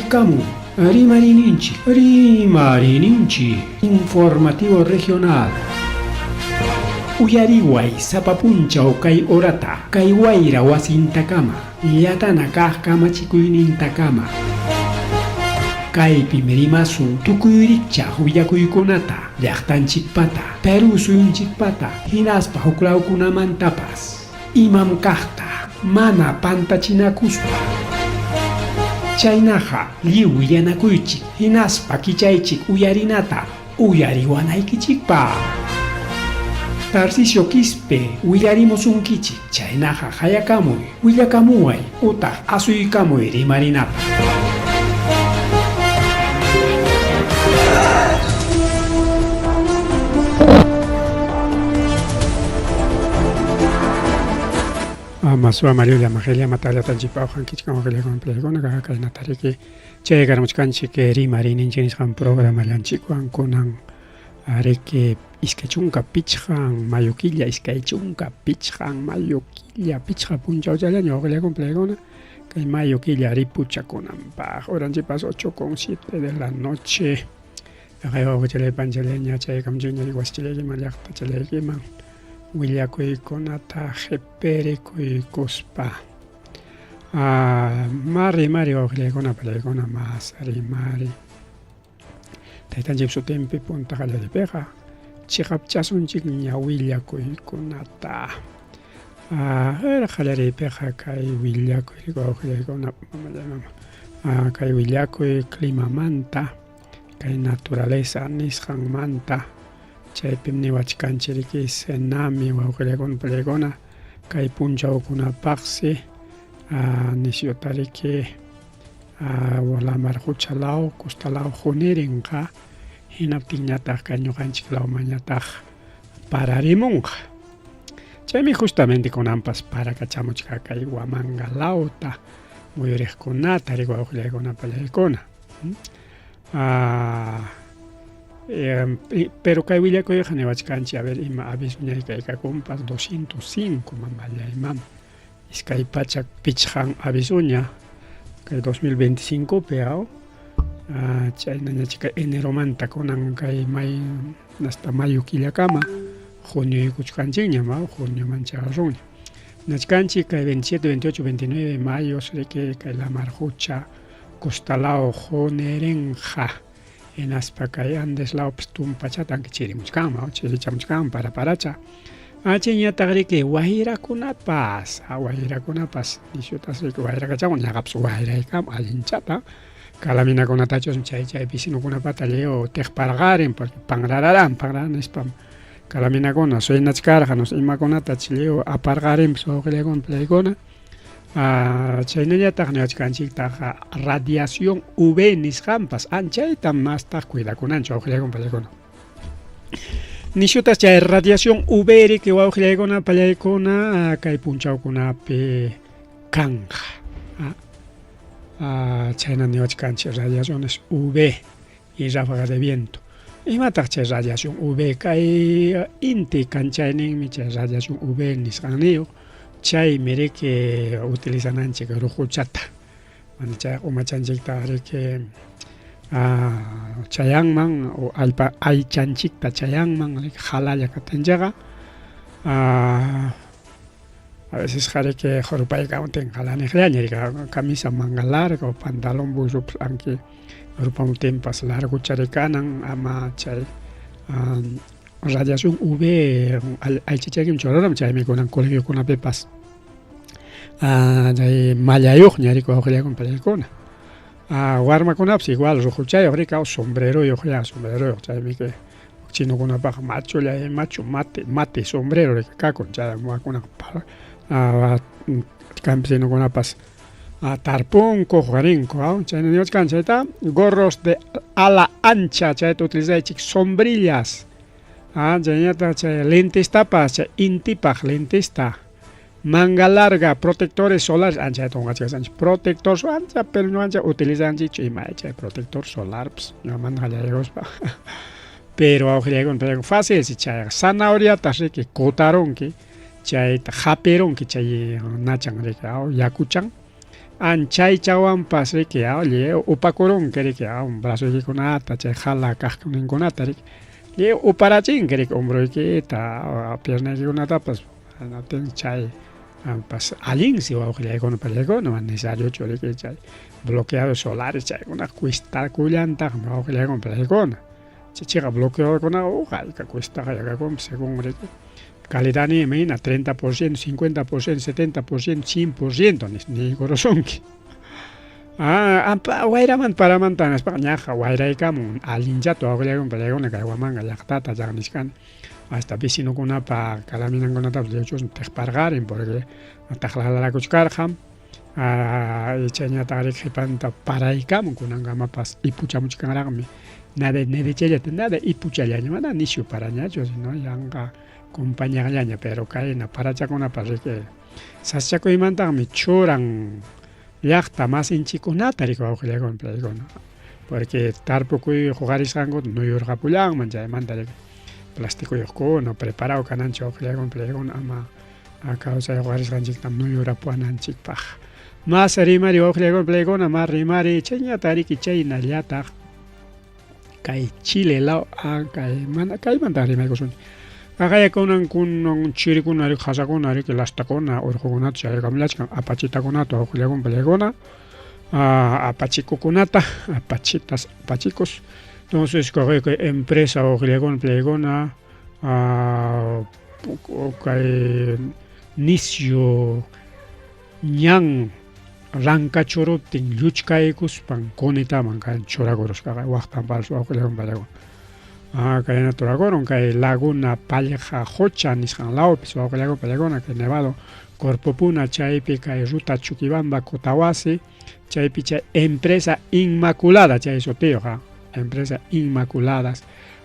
Welcome, Rimarinchi, Rimarinchi, informativo regional. Uyariway sapapunchaw kay orata, kay wayra wasintakama, yatana kajkamachikuynintakama. Kaypi merimasun tukuyricha huyakuykunata, llaqtanchikpata, Peru suyunchikpata, hinaspa huklawkunamantapas, imam kaqta, mana pantachinakuspa. Chaynaqa lliw yanakuychik, hinaspa kichaychik uyarinata, uyariwanaykichikpa. Tarcisio Quispe, willarimusunkichik, chaynaqa hayakamuy, willakamuway, utaq asuykamuy rimarinata. Masua Mariulia Magelia Matalia Tanjipa Hankichka Magelia con Plegona Gaka Natariki Chegar Muchkanchik Rimarin Injinishan programa Lanchikuan Konan Areke Iskechunka Pichhan Mayukilla Iskechunka Pichhan Mayukilla Pichha Puncha Ojalano Magelia con Plegona que Mayukilla Ripucha Konan Pa Oranjipas 8:07 de la noche Reo Chele Pancheleña Chegam Junior Guastile Mayakta Chelegiman Willakuy konata jepere kuy kuspa. Mari oqlekuna palekuna masari mari. Taytanchik sutempi punta qallaripika chiqapchasunchik ña willakuy kunata. Qallaripika kay willakuy oqlekuna kay willakuy climamanta, kay naturaleza nisqanmanta. Chaypim niwachkanchiriki senami wawqilakuna pallaykuna kay punchawkunapaqsi nishutariki Lamarquchalaw Costalaw hunirinqa hinaptinñataq kay ñuqanchiklawmañataq pararimunqa. Chaymi justamente kunanpas parakachamuchka kay Huamangalawta muyuriqkunata riq wawqillaykuna pallaykuna. Pero kay willakuy niwachkanchik a ver ima aviso ñaykayka kumpas 205 mamallayman iskay pachak pichhan avisuña kay 2025 peaw chayna ñachika eneromanta kunan kay may hasta mayo killakama junio kuchkanchikña ma junio mancharuña nachkanchik kay 27 28 29 mayo sriki kay Lamarqucha Costalao Jonerenja en aspakay Andes Laupes tumpachatan kichirimuchkama chirichamuchkama paracha achiñataq riki wayrakunapas nishutas riki wayrakachakun ñaqapas wayraykam allinchata kalaminakunatachus chay vecinukunapata leo teqparqarin porque panrararan nispam kalaminakuna suynachkarqanos imakunatach leo aparqarinpis wawqillaykuna playkuna chaynañataq niwachkanchiktaqa radiación UV nisqanpas anchayta mastaq cuidakunanchu wawqillaykuna pallaykuna. Nishutas chay radiación UV riki wawqillaykuna pallaykuna kay punchawkunapi kanja. Chayna niwachkanchik radiaciones UV y ráfagas de viento. Imataq chay radiación UV kay inti kanchayninmi chay radiación UV nisqanniyu. Chay miriki utilizananchik ruquchata mana chay umachanchikta riki chayanman o aychanchikta chayanman riki halalla katinchaqa a veces riki horupayqa untin halaniqllaña riki camisa manga larga o pantalón busup anki rupamutinpas largucha rikanan ama chay radiación UV aychichaykim churaram chaymi kunan colegiokunapipas mallayuqña riki wawqillaykuna pallaykuna warmakunapas igual ruquchayuq riki sombreruyuq sombreruyuq chaymi chinukunapaqa machu mate sombrero riki kakun chay wakunaqa campesinukunapas tarpunkuq rinku chayna niwachkan chayta gorros de ala ancha chayta utilizaychik sombrillas chayñataq chay lentestapas chay intipaq lentesta manga larga protectores solares anchayta unqachkasanchik protector ancha pero no ancha utilizanchik chay protector solar pues ñuqamanta qallariykuspa pero wawqillaykuna fácil si chay zanahoriata riki kutarunki chayta hapironki chay nachan riki yakuchan Anchay chawanpas riki lle upakurunki riki brazoykikunata chay jala kaqninkunata riki lle uparachinki riki hombroykita piernaykikunatapas chay pas allinsi wawqillaykuna pallaykuna necesario riki chay bloqueadores solares chaykuna cuistakullantaqmi wawqillaykuna pallaykuna chaychiqa bloqueadorkunaqa uqayqa cuistaqa yakakunpi según riki calidad ni mina 30%, 50%, 70%, 100% ni gorosunki. Wayraman paramanta naspa ñaqa wayraykamun allinllata wawqillaykuna pallaykuna kay Huamanga llaqtata llaqnishkani hasta vecinukunapa kalaminankunatapas lluychusmi tiqparqarin porque taqlalakuchkarqa chayñataq riki qhipanta paraykamun kunanqamapas ipuchamuchkanraqmi nada ipuchallaña mana nishu parañachu sino yanqa compañaqllaña pero kayna parachakunapas riki saschakuymantaqmi churan llaqta masinchikkunata riki wawqillaykuna pallaykuna porque tarpukuy huqarisqankuta nuyurqapullanman chaymanta riki plasticuyuqkuna preparado kananchik wawqillaykuna pallaykuna ama kawsay huqarisqanchikta nuyurapuwananchikpaq mas rimari wawqillaykuna pallaykuna mas rimari chayñata riki chaynallataq kay Chile law kaymanta rimaykusunchik qaqayakunan kunan chirikuna riki qasakuna riki lastakuna urqukunata charirqamillachkan apachitakunata wawqillaykuna pallaykuna apachikukunata apachicos entonces kay empresa wawqillaykuna pallaykuna kay nisyu ñan rankachuruptin lluchkaykuspan kunitaman kay churakurusqa waqtanparas wawqillaykuna pallaykuna kayna turakurun kay Laguna Palleja Jocha nisqan lawpis wawqillaykuna pallaykuna kay Nevado Corpopuna chaypi kay Ruta Chuquibamba Cotahuasi chaypi chay empresa Inmaculada chay sutiyuqa empresa Inmaculadas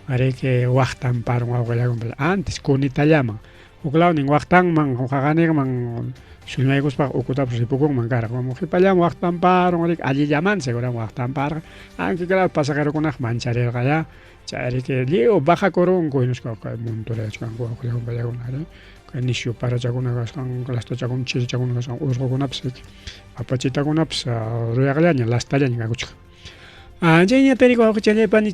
riki waqtanparon wawqillaykuna antes kunitallaman uklawnin waqtanman qaqaniqman suñaykuspaq ukutapas ripukunman karqa como qhipallaman waqtanparon riki allillaman seguramente waqtanparqa aunque claro pasajerokunaq mancharirqa chay riki lliw bajakurunku hinasqa kay montoreachkanku wawqillaykuna pallaykuna kay nisyu parachakuna kasqan lastachakuna chirichakuna kasqan urqukunapas riki apachitakunapas ruyaqllaña lastallaña kakuchqa chayñata riki wawqichallaypani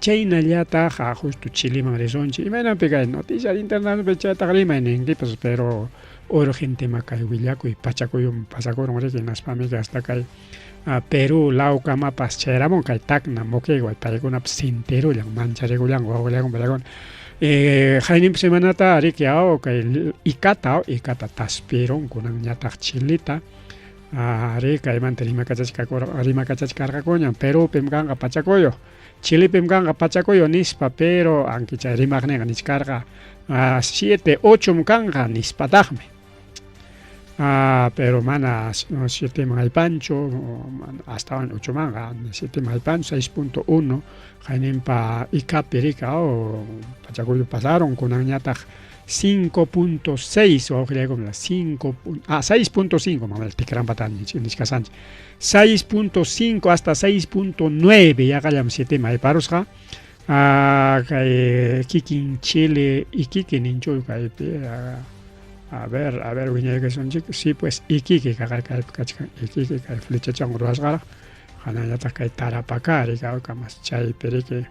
chaynallataq justo Chileman risunchik imaynapi kay noticias internacionalpi chaytaq rimay ninkipas pero urgenteman kay willakuy pachakuywan pasakurun riki naspami hasta kay Perú Laucamapas chayramun kay Tacna Moquegua paykunapas sinterullan mancharigullan wawqillaykuna pallaykuna hayninpi semanata riki kay Icata taspiron kunan ñataq Chilita riki kaymanta rimakachachkarqakuña Perupim kanqa pachakuyuq Chilipim kanqa pachakuyuq nispa pero anki chay rimaqninqa niskarqa 7, 8 kanqa nispataqmi pero mana 7 maypancho hasta 8 manga 7 maypancho 6.1 hayninpa Icapi riki pachakuyu pasaron kunan ñataq 5.6 wawqillaykuna 6.5 mamel tikranpatani nishkasanchik 6.5 hasta 6.9 yaqallam 7 mayparusqa kay kikin Chile Iquique ninchu kaypi a ver wiñaykasunchik sí pues Iquique kachkan Iquique kay flechachan ruwasqaraq hanallataq kay Tarapacari kawkamas chaypi riki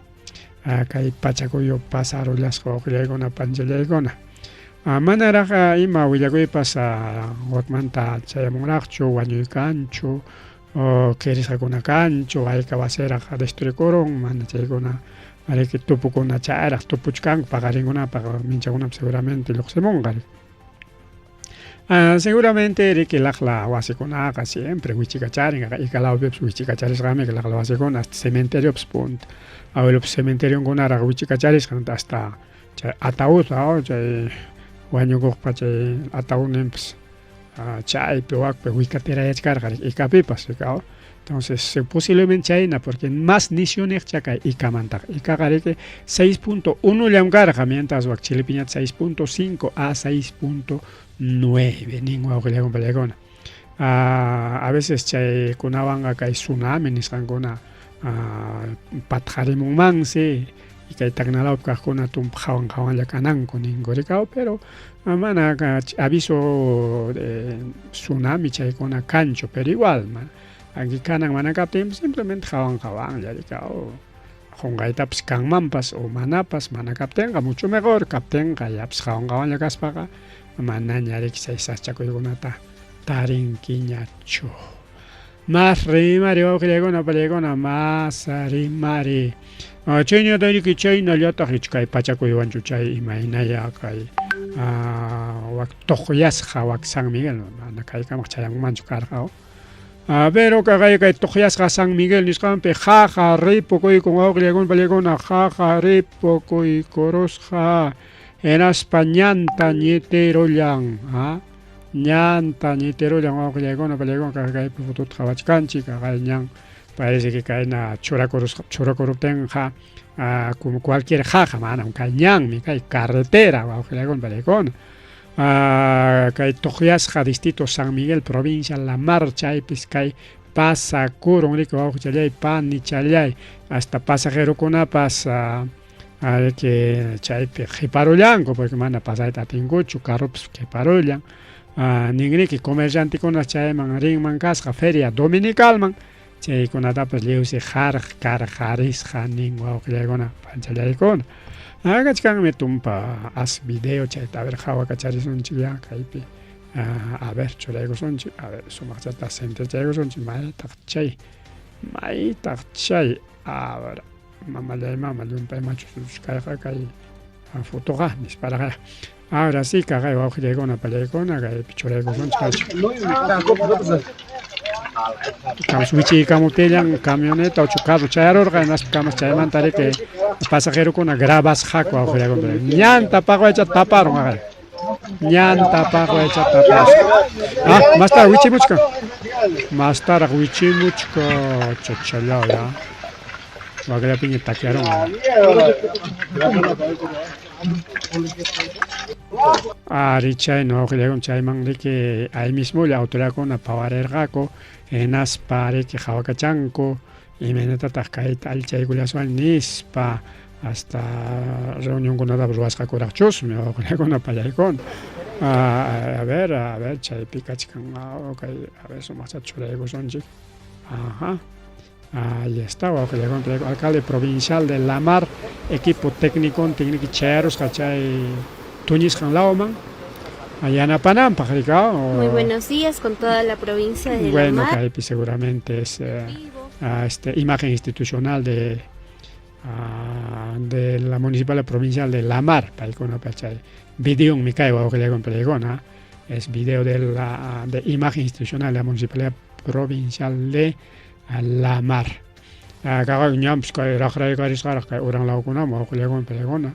kay pachakuyu pasarullasqa wawqillaykuna panchallaykuna manaraq ima willakuypas waqmanta chayamunraqchu wañuykanchu qirisqakuna kanchu ayka wasiraq destruikurun mana chaykuna riki tupukuna chayraq tupuchkanku paqarinkunapaq minchakunapas seguramente lluqsimunqa seguramente riki laqla wasikunaqa siempre wichikacharin ikalawpipas wichikacharisqami laqla wasikuna hasta cementeriopas punta abuelopas cementerionkunaraq wichikacharisqa hasta chay ataúd chay wañukuqpa chay ataúdninpas chaypi wakpi wikatirayachkarqa Icapipas entonces posiblemente chayna porque más nisyuniqcha kay Icamantaqa Icaqa riki 6.1 llam karqa mientras wak Chilipiñata 6.5 a 6.9 nin wawqillaykuna pallaykuna a veces chaykunawanqa kay tsunami nisqankuna patqarimunmansi y que tecnológico kahkuna tump jawan ya kananko ningorikao, pero mana aviso de tsunami chaykuna kancho, pero igual man aquí kanan mana kaptin simplemente jawan ya dikao hongaitapas kanmanpas o manapas mana kaptenga mucho mejor kaptenga yapas jawan ya kaspaqa mana ñariki chay sachakuykunata tarinkiñachu. Más rimari wawqiykuna pallaykuna más rimari chayñata riki chaynallataq kay pachakuywanchu chay imaynaya kay wak tuqyasqa wak San Miguel mana kaykamaq chayanmanchu karqa pero kay tuqyasqa San Miguel nisqanpi jaja ripukuyku wawqiykuna pallaykuna jaja ripukuykurusqa hinaspa ñanta ñitirullan ñanta ñitirullan wawqiykuna pallaykuna kay fututa qhawachkanchik kay ñan parece que kayna churakuruptinqa como cualquier jaja mana kay ñanmi kay carretera wawqiykuna pallaykuna kay tuqyasqa distrito San Miguel provincia La Mar chaypis kay pasakurun riki wawqichallay panichallay hasta pasajerokunapas que chaypi qiparullanku porque mana pasayta atinkuchu carrupas qiparullan ningriki comerciantekuna chayman rinman kasqa feria dominicalman chaykunatapas liwsi qarqarisqa nin wawqiykuna panchallaykuna kachkanmi tumpa as video chayta a ver hawakacharisunchik ya kaypi a ver churaykusunchik a ver sumaqchata sentirchaykusunchik maytaq chay a ver mamallayman llumpaymanchu kayqa kay fotoqa nisparaqa ahora sí kaqay wawqiykuna pallaykuna kaypi churaykusunchik kamus wichiykamuptillan camioneta o carro chayrurqa hinaspa kamus chaymanta riki pasajerokuna grabasqaku wawqiykuna ñantapaq waychata taparon aqay ñantapaq waychata taparon más tarde wichimuchka más tarde wichimuchka chachallao ya waqllapiña takiaron ari chayno wawqiykuna chayman riki ahí mismo autoridadkuna pawarirqaku hinaspa riki hawakachanku imaynatataq kayta alchaykullaswan nispa hasta reunionkunatapas ruwasqakuraqchusmi wawqiykuna pallaykuna a ver chaypi kachkan kay a ver sumaqchata churaykusunchik ahí está wawqiykuna alcalde provincial de La Mar equipo técnico chayrusqa chay tuñisqan lawman yanapananpaq rika muy buenos días con toda la provincia de La Mar. Kaypi seguramente es imagen institucional de la municipalidad provincial de La Mar paykuna chay video mi kay wawqiykuna pallaykuna es video de imagen institucional de la municipalidad provincial de La Mar kaqa ñampas kay raqraykarisqaraq kay uranlawkunaman wawqiykuna pallaykuna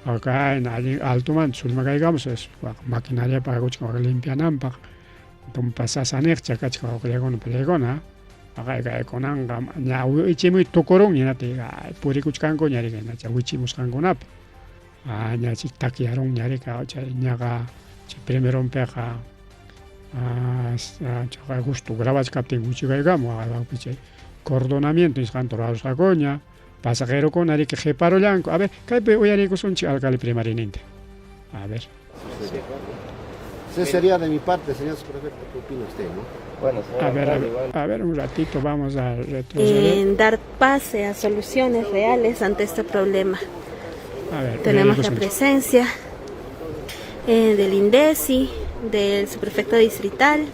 acá en altuman sulma kaygamos es maquinaria para kuchka limpiananpaq tumpasasaniqcha kachka wawqiykuna pallaykuna kaykunanqa ña ichimuy tukurun ñanati purikuchkanku ñarika ña wichimusqankunapi ñachik takiarun ñarika chay ñaqa chay primeronpiqa chaqay justo grabachkaptin wichikaykamun wawpi chay cordonamiento nisqanta ruwarusqaku ña pasajerokuna riki qiparullanku a ver kaypi uyariykusunchik alcalde primarininte a ver. Esa sería de mi parte, señor prefecto, ¿qué opina usted, no? Bueno, a ver, un ratito vamos a retroceder. Dar pase a soluciones reales ante este problema. Tenemos la presencia del INDECI, del subprefecto distrital,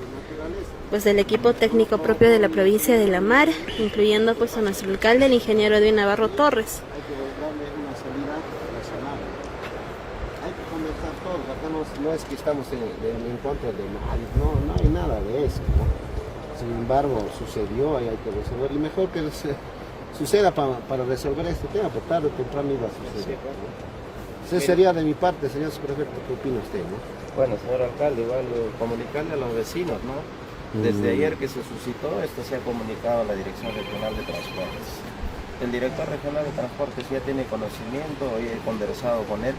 pues del equipo técnico propio de la provincia de La Mar, incluyendo pues a nuestro alcalde, el ingeniero Edwin Navarro Torres. No es que estamos en contra de nadie, no hay nada de eso, ¿no? Sin embargo, sucedió y hay que resolver. Y mejor que suceda para resolver este tema, porque tarde o temprano iba a suceder, ¿no? Esa sería de mi parte, señor prefecto, ¿qué opina usted, no? Bueno, señor alcalde, igual comunicarle a los vecinos, ¿no? Desde ayer que se suscitó, esto se ha comunicado a la Dirección Regional de Transportes. El director regional de transportes ya tiene conocimiento, hoy he conversado con él,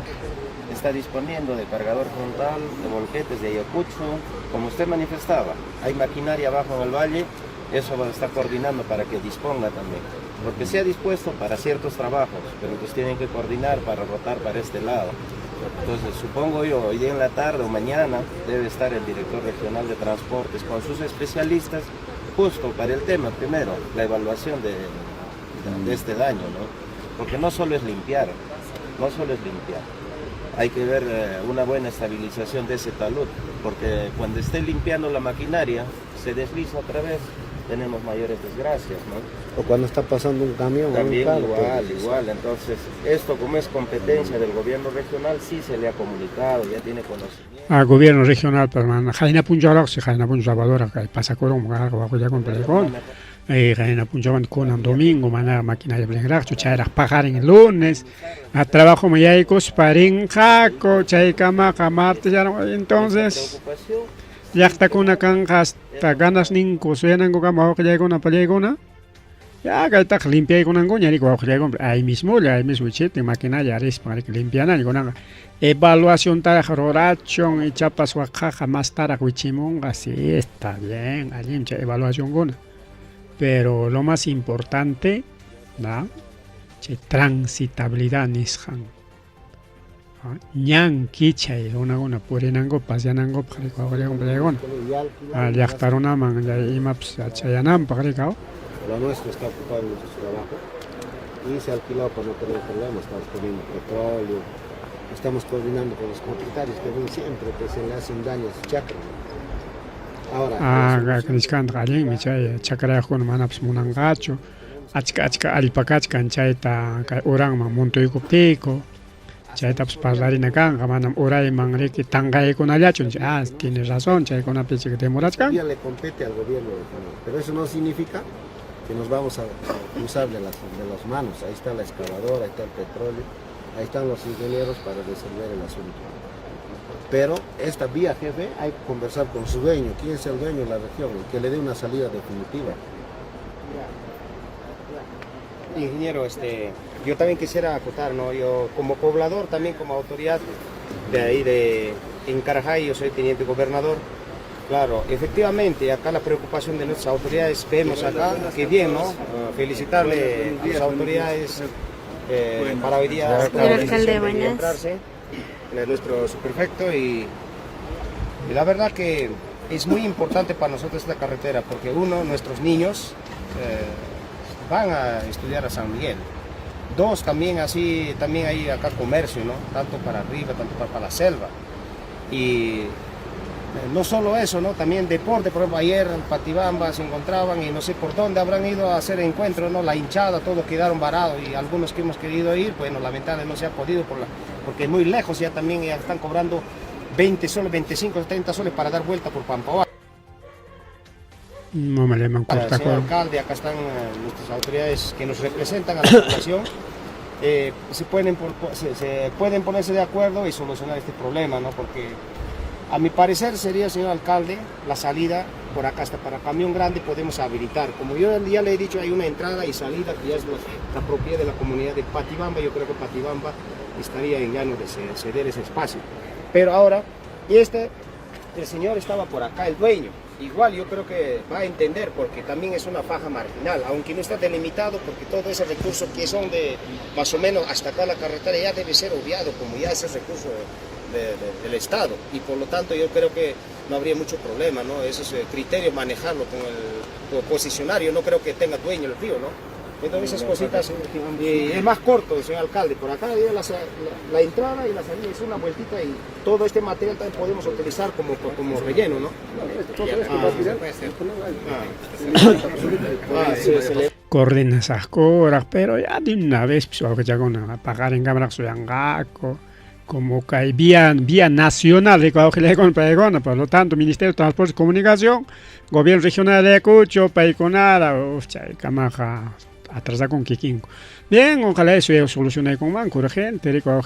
está disponiendo de cargador frontal, de volquetes de Ayacucho, como usted manifestaba, hay maquinaria abajo en el valle, eso está coordinando para que disponga también. porque se ha dispuesto para ciertos trabajos, pero entonces tienen que coordinar para rotar para este lado. Entonces supongo yo, hoy día en la tarde o mañana debe estar el director regional de transportes con sus especialistas justo para el tema, primero, la evaluación de este daño, ¿no? Porque no solo es limpiar, hay que ver una buena estabilización de ese talud, porque cuando esté limpiando la maquinaria, se desliza otra vez, tenemos mayores desgracias, ¿no? O cuando está pasando un camión. También un carro, igual, entonces esto como es competencia del gobierno regional, sí se le ha comunicado, ya tiene conocimiento. Al gobierno regional, pero Jaina Punjara, si Jaina Punjara, que pasa con un bajo ya con Pelegón, Jaina Punjara con un domingo, máquina de Blengrach, chuchairas pagar en el lunes, a trabajo me hay cosparín, jaco, chaicama, martes, entonces. Ya está con una canja hasta ganas ninco, suenan con cama, que llega una palegona. Ya que está limpia y con angoña, y con ahí mismo, chete, máquina ya es para que limpian, y con evaluación para roración y chapas o caja más tarde, huichimonga, sí, está bien, allí evaluación con. Pero lo más importante, ¿no? Transitabilidad nishan. Ñan kichay una purinango pasianango pariko con plegón al yachtar una man ya imaps chayanam pariko. Lo nuestro está ocupado en nuestro trabajo y se ha alquilado para no tener problemas. Estamos poniendo petróleo, estamos coordinando con los propietarios que ven siempre que se le hacen daños a su chacra. Ahora, Kaniskan Ralim, Michay, Chacra con Manaps Munangacho, Achka Alpacachkan Chaita, Orang Montoico Pico. Chaita parlare na ganga manam oray mangreki tangay con allachon. Tienes razón, chay con apeche que te morachkan. Le compete al gobierno regional, pero eso no significa que nos vamos a usar de las manos. Ahí está la excavadora, ahí está el petróleo, ahí están los ingenieros para resolver el asunto. Pero esta vía, jefe, hay que conversar con su dueño. ¿Quién es el dueño de la región? Y que le dé una salida definitiva. Ingeniero, yo también quisiera acotar, ¿no? Yo como poblador, también como autoridad de ahí en Carajay, yo soy teniente gobernador. Claro, efectivamente, acá la preocupación de nuestras autoridades, vemos acá, que bien, ¿no? Felicitarle a las autoridades para hoy día entrarse en nuestro subprefecto y la verdad que es muy importante para nosotros esta carretera porque nuestros niños van a estudiar a San Miguel. Dos, también hay acá comercio, ¿no? Tanto para arriba, tanto para la selva. Y no solo eso, ¿no? También deporte, por ejemplo, ayer en Patibamba se encontraban y no sé por dónde habrán ido a hacer encuentros, ¿no? La hinchada, todos quedaron varados y algunos que hemos querido ir, bueno, lamentablemente no se ha podido porque es muy lejos, ya están cobrando 20 soles, 25, 30 soles para dar vuelta por Pampahuá. No me le mancuerta. Señor alcalde, acá están nuestras autoridades que nos representan a la población. Se pueden ponerse de acuerdo y solucionar este problema, ¿no? Porque a mi parecer sería, señor alcalde, la salida por acá hasta para camión grande podemos habilitar. Como yo ya le he dicho, hay una entrada y salida que ya es la propiedad de la comunidad de Patibamba. Yo creo que Patibamba estaría en gano de ceder ese espacio. Pero ahora, el señor estaba por acá, el dueño. Igual yo creo que va a entender porque también es una faja marginal, aunque no está delimitado porque todo ese recurso que son de más o menos hasta acá la carretera ya debe ser obviado como ya ese recurso del Estado y por lo tanto yo creo que no habría mucho problema, ¿no? Esos criterios manejarlo con el posicionario, no creo que tenga dueño el río, ¿no? Entonces esas cositas, es más corto, señor alcalde, por acá la entrada y la salida es una vueltita y todo este material también podemos utilizar como relleno, ¿no? Coordina esas cosas, pero ya de una vez, pues, ya con pagar en cámara Soyangaco, como que hay vía nacional de Ecuador, por lo tanto, Ministerio de Transporte y Comunicación, Gobierno Regional de Ayacucho, Paiconara, Camaja. Atrasar con Kikinko. Bien, ojalá eso se solucione con banco urgente, claro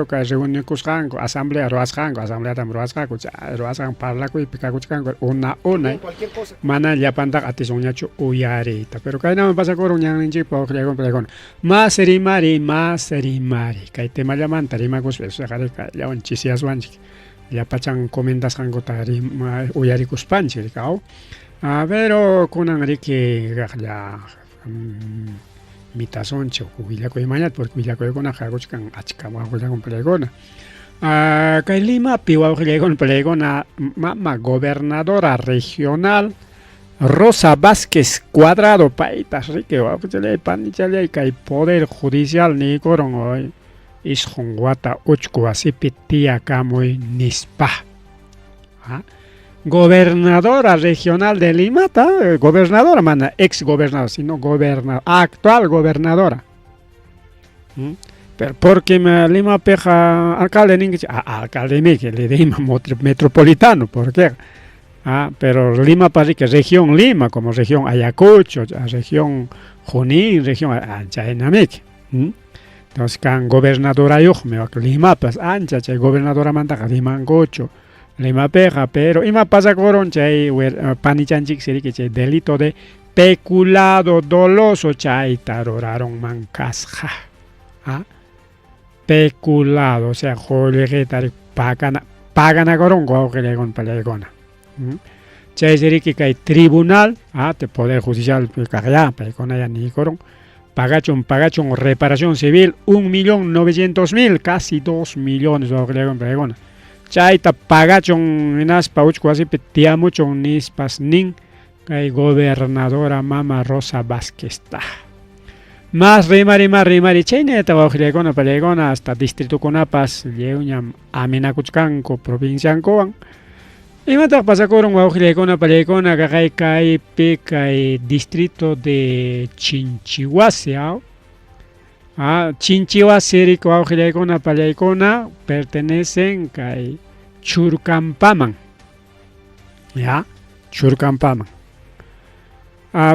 que reunión con asamblea parla con una mana ya panda atisonyacho uyarita pero que no me pasa con un chico con más serimari que tema llaman tarima cos eso ya un chisias wanchi ya pachan comendas hango tarima uyari cos panchi cao a ver con angri que ya mitazoncho villakoy mañat porque villakoykuna hakuchkan achka wawqillawan peleykuna kay Limapi wawqillaykuna peleykuna mama gobernadora regional Rosa Vázquez Cuadrado paytas riki wawqichalay panichalay kay poder judicial niykuron hoy isqun wata uchku wasipi tiyakamuy nispa gobernadora regional de Lima, gobernadora, mana ex gobernadora, sino actual gobernadora. Pero porque Lima peja alcalde alcalde de Lima metropolitano, ¿por qué? Pero Lima parece que región Lima, como región Ayacucho, región Junín, región Anchainamik. Entonces, can gobernadora Lima, pues ancha, gobernadora manda Lima Angocho. Lima peja, pero ima pasa coron chay panichanchik siri que chay delito de peculado doloso chay taroraron mancasja. Peculado, o sea, jolegetari pagana coron guauquelegon palegona. Chay siri que hay tribunal, te poder judicial ya, palegona ya ni coron. Pagachon reparación civil 1.900.000, casi 2 millones guauquelegon palegona. Chaita pagachon enas pauchco así petiamuchon nispas nin kay gobernadora mama Rosa Vázquez ta. Más rimari chayneta wawqillaykuna peleykuna hasta distrito kunapas lleuñam Aminakuchkanko provinciankowan. Imataq pasakurun wawqillaykuna peleykuna kaypi kay distrito de Chinchihuasi Chinchihuasi rico wawqillaykuna peleykuna pertenecen kay Churkampaman. Churkampaman.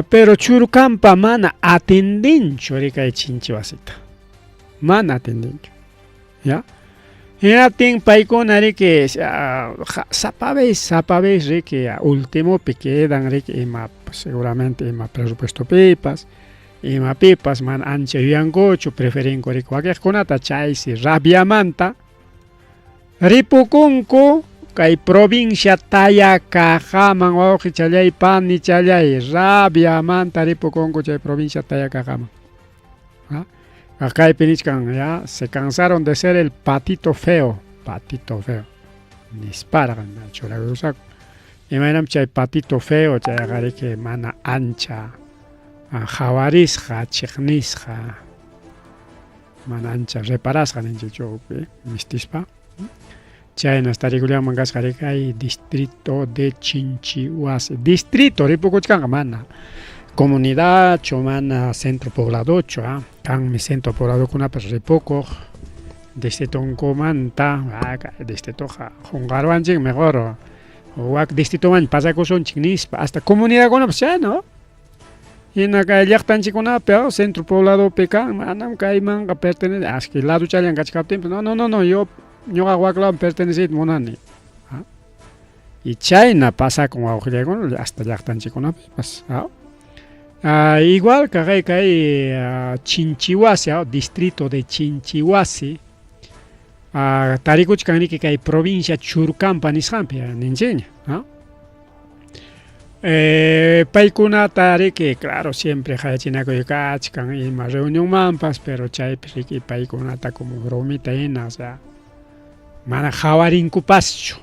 Pero Churkampa mana atendincho rikay Chinchihuasita. Mana atendincho. Hinatin paykuna riki sapabes riki último quedan riki ima seguramente ima presupuesto pipas. Ima pipas man ancha yuyangocho preferen koriko wakejkunata chaysi rabiamanta ripukunku kay provincia Tayakajaman wawqichalay panichalay rabiamanta ripukunku chay provincia Tayakajaman. Kaypi nichkan ya se cansaron de ser el patito feo nispargan churagusaku imaynam chay patito feo chay qariki mana ancha jawarisqa chiqnisqa mana ancha reparasqa ninchikchawpi mistispa chayna starikullaman kasqarika hay distrito de Chinchihuasi distrito ripukuchkanqa mana comunidad mana centro poblado kanmi centro poblado kunapas ripukuq distritonkumanta distritoqa qunqarwanchik mejor wak distritoman pasakusunchik nispa hasta comunidad kunapas chay no hina kay llaqtanchikunapi centro pobladopi kan manam kaymanqa pertenece ashki lado chayan kachkaptinpi no yo ñuqa waklawan pertenecit munani y chayna pasakun wawqillaykuna hasta llaqtanchikunapipas igual kay Chinchihuasi distrito de Chinchihuasi tarikuchkanriki kay provincia Churkampa nisqanpi ninchikña paykunata riki claro siempre hayachinakuykachkan ima reunionmanpas pero chaypi riki paykunata como bromita hina o sea mana qhawarinkupaschu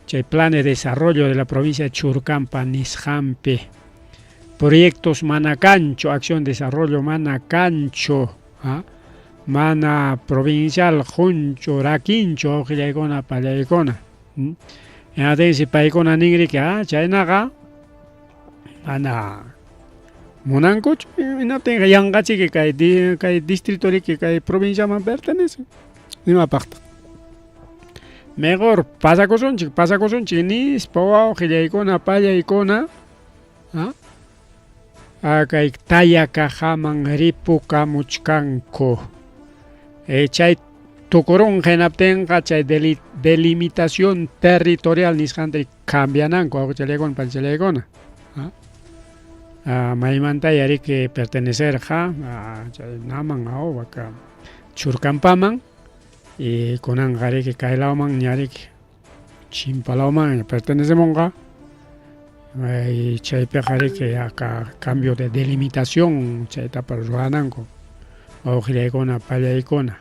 chay plan de desarrollo de la provincia de Churkampa nisqanpi proyectos mana kanchu acción de desarrollo mana kanchu mana provincial juncho rakincho wawqillaykuna pallaykuna si paykuna ninriki chaynaqa mana munankuchu hinaptinqa yanqachiki kay distrito riki kay provinciaman pertenece imapaqta mejor pasakusunchik nispa wawqillaykuna pallaykuna kay Tayakajaman ripukamuchkanku chay tukurun hinaptinqa chay delimitación territorial nisqanti cambiananku wawqichallaykuna pallachallaykuna maymanta yariki pertenecerqa chay naman waka Churkampaman y kunanqa riki kaylawman ñariki Chimpalawman pertenecemunqa chaypiqa que acá cambio de delimitación chayta para ruananku wawqillaykuna pallaykuna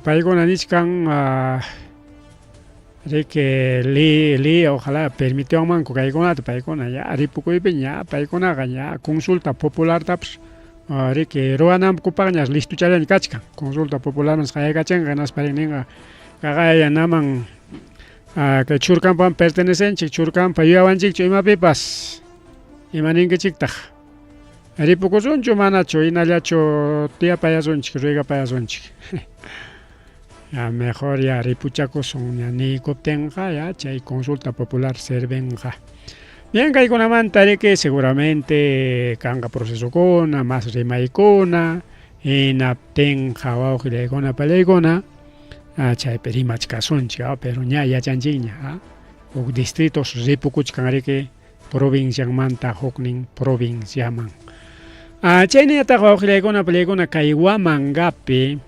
paykuna nishkan que li ojalá permitiwanmanku kaykunata paykuna ya ripukuypi ña paykunaqa ña consulta popular tapish que ruwanankupaqa ña listuchallani kachkan consulta popular qayaykachinqa hinasparinninqa kaqaya naman que churkanpan pertenecenchik churkanpa yuyawanchikchu imapipas imaninkichiktaq ripukusunchu manachu inallachu tiyapayasunchik ruigapayashunchik ya mejor ya ripuchakusun ya niykuptinqa ya chay consulta popular servenqa bien kaykunamanta que seguramente kanqa procesokuna mas rimaykuna hinaptinqa wawqillaykuna pallaykuna chaypi rimachkasunchik pero ña yachanchikña uk distritos ripukuchkanriki provinciamanta huknin provinciaman chayniyataqa wawqillaykuna pallaykuna kay Huamangapi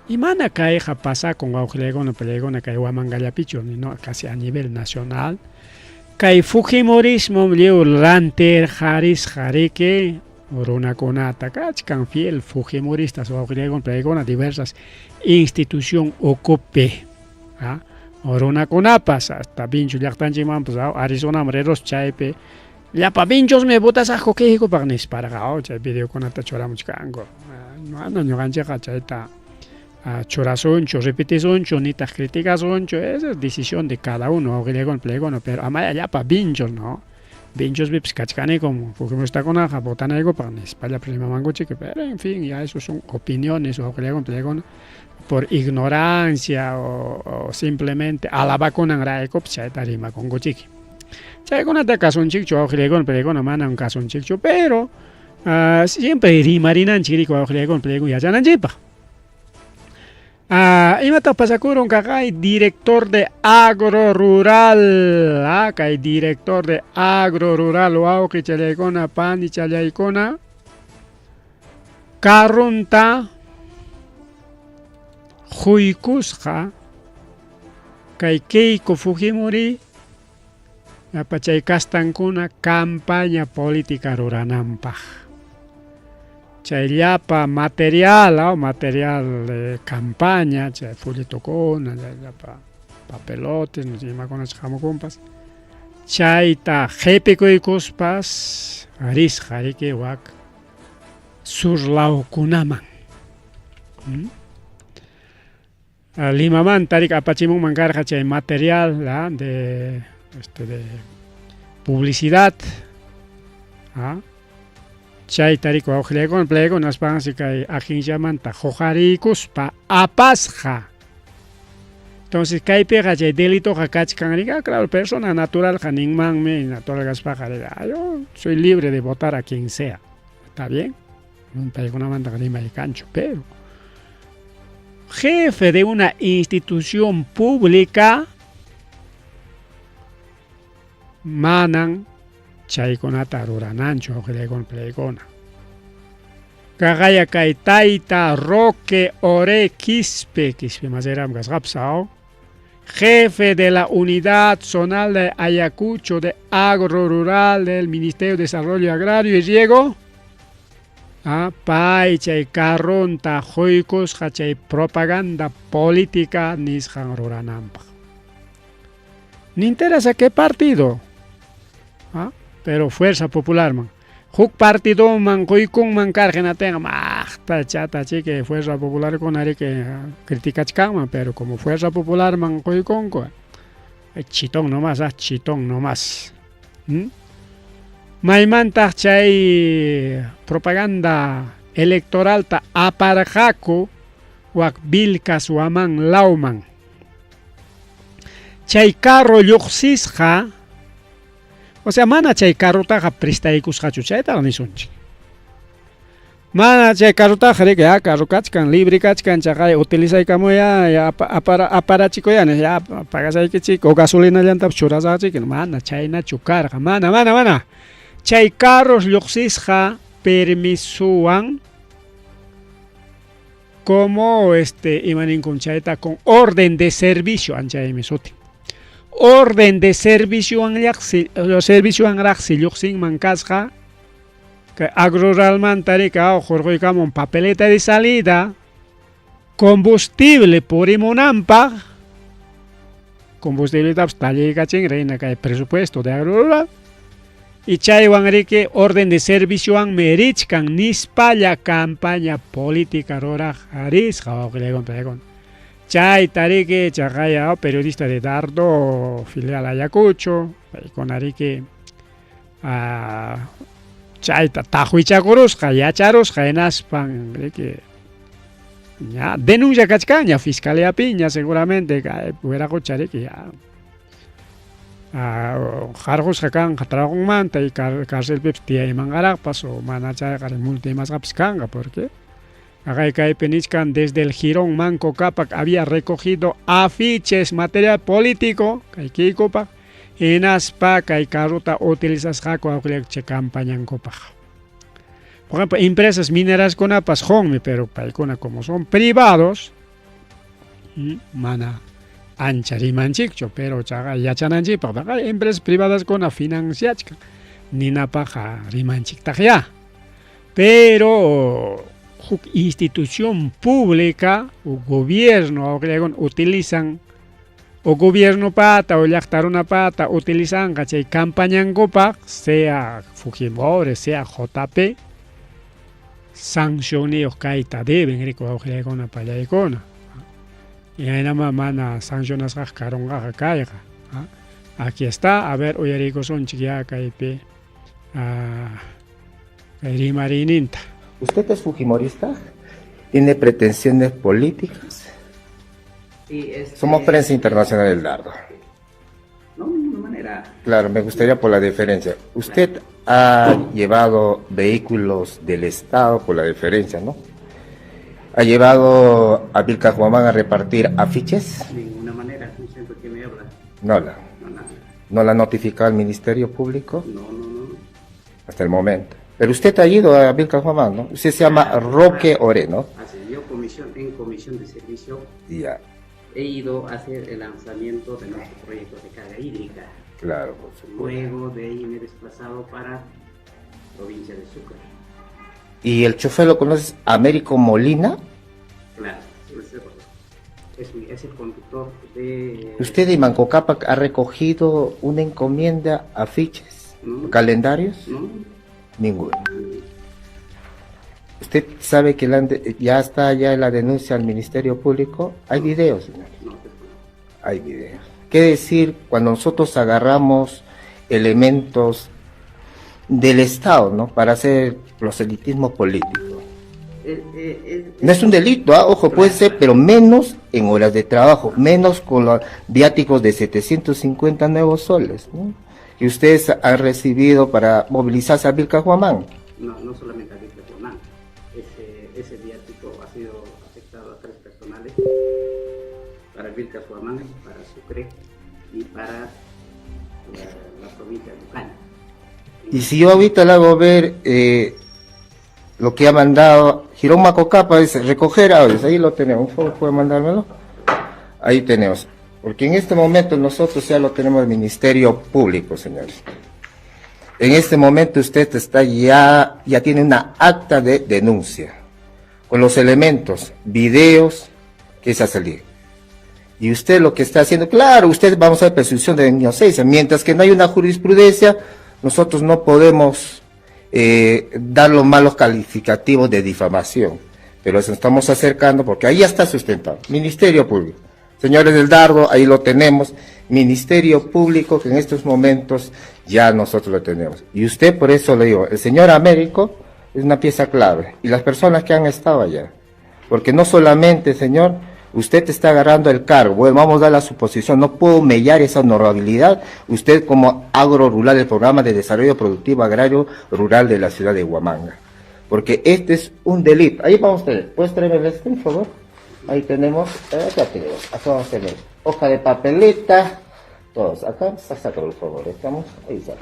imana kayqa pasakun wawqillaykuna pallaykuna kay Huamangallapichu no casi a nivel nacional kay Fujimorismo lliw rantirqarisqariki runakunata kachkan fiel Fujimoristas wawqillaykuna pallaykuna diversas institución ocupe runakunapas hasta pincho llaqtanchikmanpas Arizona Morelos chaypi llapa pinchosmi votasaqku kayhikupaq nisparqa chay videokunata churamuchkanku mana ñuqanchikqa chayta churasunchu repetisunchu nitaq criticasunchu esa es decisión de cada uno wawqillaykuna pallaykuna pero amaya llapa pinchos no pinchospipas kachkani como Fujimoristakuna votanaykupaq nispallapi rimamankuchik pero en fin ya eso son opiniones wawqillaykuna pallaykuna por ignorancia o simplemente alabakunanraykupi chayta rimakunkuchik chaykunata kasunchikchu wawqillaykuna pallaykuna manan kasunchikchu pero siempre rimarinanchik wawqillaykuna pallaykuna yachananchikpaq imata pasakurun kaqay director de agro rural kay director de agro rural wawqi challaykuna pani challaykuna karunta huykusqa kay Keiko Fujimori chay kastankuna campaña política rurananpaq chay llapa material de campaña chay folletokuna llapa papelotes imakunacha hamukunpas chayta qhipikuykuspas risqariki wak surlawkunaman Limamanta apachimunman karqa chay material de publicidad chayta riku wawqillaykuna pallaykuna aspansi kay agenciamanta huqarikuspa apasqa entonces kaypiqa chay delitoqa kachkanriqa claro persona naturalqa ninmanmi natural kaspaqa yo soy libre de votar a quien sea está bien paykunamanta rimaykanchu pero jefe de una institución pública manan chaykunata rurananchu wawqillaykuna pallaykuna kaqaya kay tayta Roque Ore Quispe Maseram kasqapsa jefe de la unidad zonal de Ayacucho de agro rural del Ministerio de Desarrollo Agrario y Riego pay chay karunta huykusqa chay propaganda política nisqan rurananpaq no interesa qué partido pero Fuerza Popular man huk partido man huykunman karqinatinqa maqta chata chiki Fuerza Popular kunari que criticachkanman pero como Fuerza Popular man huykunku chitón nomás maymantaq chay propaganda electoral ta aparqaku wak Vilcaswaman lawman chay carro lluqsisqa o sea mana chay carrutaqa prestaykusqachu chayta nisunchik mana chay carrutaqa riki carro kachkan libre kachkan chaqay utilizaykamuya aparachikuyani pagasaykichik o gasolina llantapas churasaqchik mana chaynachu karqa mana chay carros lluqsisqa permisuwan como imaninkum chayta con orden de servicio anchaymi sutin orden de servicio en Raxi Mancasja, que agrorural mantarica o Jorge Camón, papeleta de salida, combustible por Imonampa, combustible de reina que presupuesto de agrorural, y Chaywan Rique, orden de servicio en Merichkan, Nispaya campaña política rora Haris, Chay Tarike, Chagaya, periodista de Dardo, filial Ayacucho, con Arique, Chay Tajuichagoros, Hayacharos, Jaenaspan, ya denuncia Cachcaña, Fiscalía Piña, seguramente, pudiera cochar que ya. Jargos Hakan, Hatragon Manta y Cárcel Pepstia y Mangarapas o Manacha Multimas Rapskanga, ¿por qué? Agaikai Penichkan desde el Girón Manco Capac había recogido afiches, material político, Kaiki Copa, en Aspa, Kaikaruta, utilizas Jaco Aucleche campaña en Copa. Por ejemplo, empresas mineras con apas Home, pero Paicona como son privados, mana ancha rimanchicho, pero chaga ya chananchi, para empresas privadas con a financiachka, ni napaja rimanchik ya. Pero institución pública o gobierno utilizan o gobierno pata o una pata utilizan ¿cachai? Campaña en Copa, sea Fujimori, sea JP, sanciones caita deben recoger una palla de cona. Y ahí nada más mana sanciones caron caiga. Aquí está, a ver, hoy rico son chiquia caipe marininta. ¿Usted es fujimorista? ¿Tiene pretensiones políticas? Sí, Somos prensa internacional del Dardo. No, de ninguna manera. Claro, me gustaría por la diferencia. Usted ha llevado vehículos del Estado, por la diferencia, ¿no? ¿Ha llevado a Vilcajuamán a repartir afiches? De ninguna manera, no sé por qué me habla. No nada. ¿No la ha notificado al Ministerio Público? No. Hasta el momento. Pero usted ha ido a Vilcajuamán, ¿no? Usted se llama Roque Ore, ¿no? Yo en comisión de servicio Ya. he ido a hacer el lanzamiento de nuestro proyecto de carga hídrica. Claro, por supuesto. Luego de ahí me he desplazado para provincia de Sucre. ¿Y el chofer lo conoces, Américo Molina? Claro, es el conductor de... ¿Usted de Manco Cápac ha recogido una encomienda, afiches, calendarios? No. Ninguno. ¿Usted sabe que ya está ya la denuncia al Ministerio Público? Hay videos, señor. No. Hay videos. ¿Qué decir cuando nosotros agarramos elementos del Estado, ¿no? Para hacer proselitismo político? No es un delito, ojo, puede ser, pero menos en horas de trabajo, menos con los viáticos de 750 nuevos soles, ¿no? Que ustedes han recibido para movilizarse a Vilcajuamán. No solamente a Vilcajuamán. Ese viático ha sido afectado a 3 personales, para Vilcajuamán, para Sucre y para la provincia de Tucana. Y si yo ahorita le hago ver lo que ha mandado Girón Macocapa, es recoger audios, ahí lo tenemos, por favor, ¿puede mandármelo? Ahí tenemos, porque en este momento nosotros ya lo tenemos el Ministerio Público, señores. En este momento usted está ya tiene una acta de denuncia, con los elementos, videos que se ha salido. Y usted lo que está haciendo, claro, usted vamos a ver presunción de inocencia, mientras que no hay una jurisprudencia, nosotros no podemos dar los malos calificativos de difamación, pero nos estamos acercando porque ahí ya está sustentado. Ministerio Público, señores del Dardo, ahí lo tenemos, Ministerio Público, que en estos momentos ya nosotros lo tenemos. Y usted, por eso le digo, el señor Américo es una pieza clave, y las personas que han estado allá, porque no solamente, señor, usted está agarrando el cargo, bueno, vamos a dar la suposición, no puedo mellar esa honorabilidad, usted como agro rural, el programa de desarrollo productivo agrario rural de la ciudad de Huamanga, porque este es un delito. Ahí vamos a tener, ¿puedes traerme este, por favor? Ahí tenemos, acá tenemos, acá vamos a tener hoja de papeleta, todos, acá, sácalo por favor, estamos, ahí está.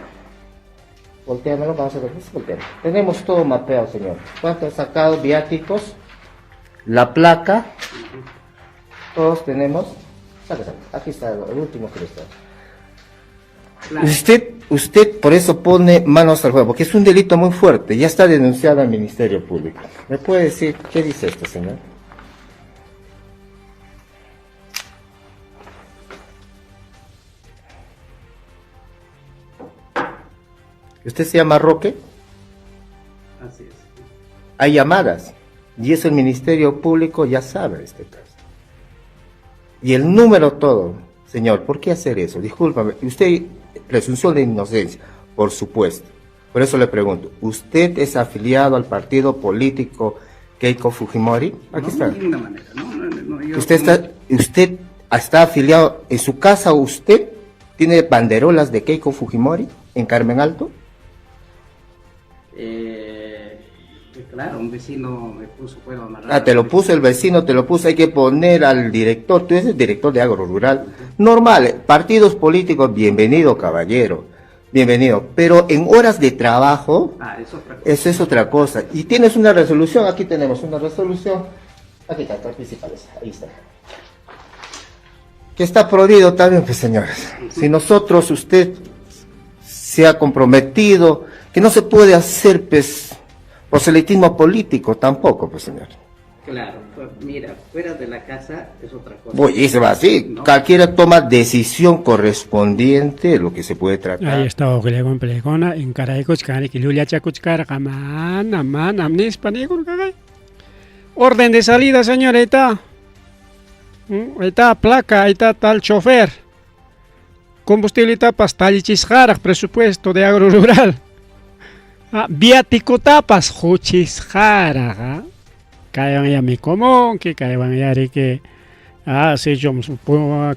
Volteámelo, vamos a ver, volteamos. Tenemos todo mapeado, señor. ¿Cuánto han sacado viáticos? La placa. Todos tenemos, aquí está el último que está. Claro. Usted por eso pone manos al fuego, porque es un delito muy fuerte, ya está denunciado al Ministerio Público. ¿Me puede decir qué dice este señor? ¿Usted se llama Roque? Así es. Hay llamadas, y eso el Ministerio Público ya sabe este caso. Y el número todo, señor, ¿por qué hacer eso? Discúlpame, usted, presunción de inocencia, por supuesto. Por eso le pregunto, ¿usted es afiliado al partido político Keiko Fujimori? Aquí está. No, de ninguna manera. No, yo ¿Usted está afiliado en su casa? ¿Usted tiene banderolas de Keiko Fujimori en Carmen Alto? Claro, un vecino me puso, puedo amarrar. Te lo puso el vecino, te lo puso, hay que poner al director, tú eres el director de Agro Rural. Normal, partidos políticos, bienvenido caballero, bienvenido, pero en horas de trabajo, eso es otra cosa. Y tienes una resolución, aquí tenemos una resolución, aquí está, principales, ahí está. Que está prohibido también, pues señores. Si nosotros, usted se ha comprometido, que no se puede hacer, pues, proselitismo político tampoco, pues señor. Claro, pues, mira, fuera de la casa es otra cosa. Y se va así, ¿no? Cualquiera toma decisión correspondiente, lo que se puede tratar. Ahí está Ogilegon Plegona, en Caraicos, que Lulia Chacuchcar, Amán, Amnis, Panigur, orden de salida, señor, ahí está. Ahí está placa, ahí está tal chofer. Combustible tapas, talichisjarak, presupuesto de Agro Rural. Viático tapas, juchisjarak. Cayan ya mi común, que cayan ya que si yo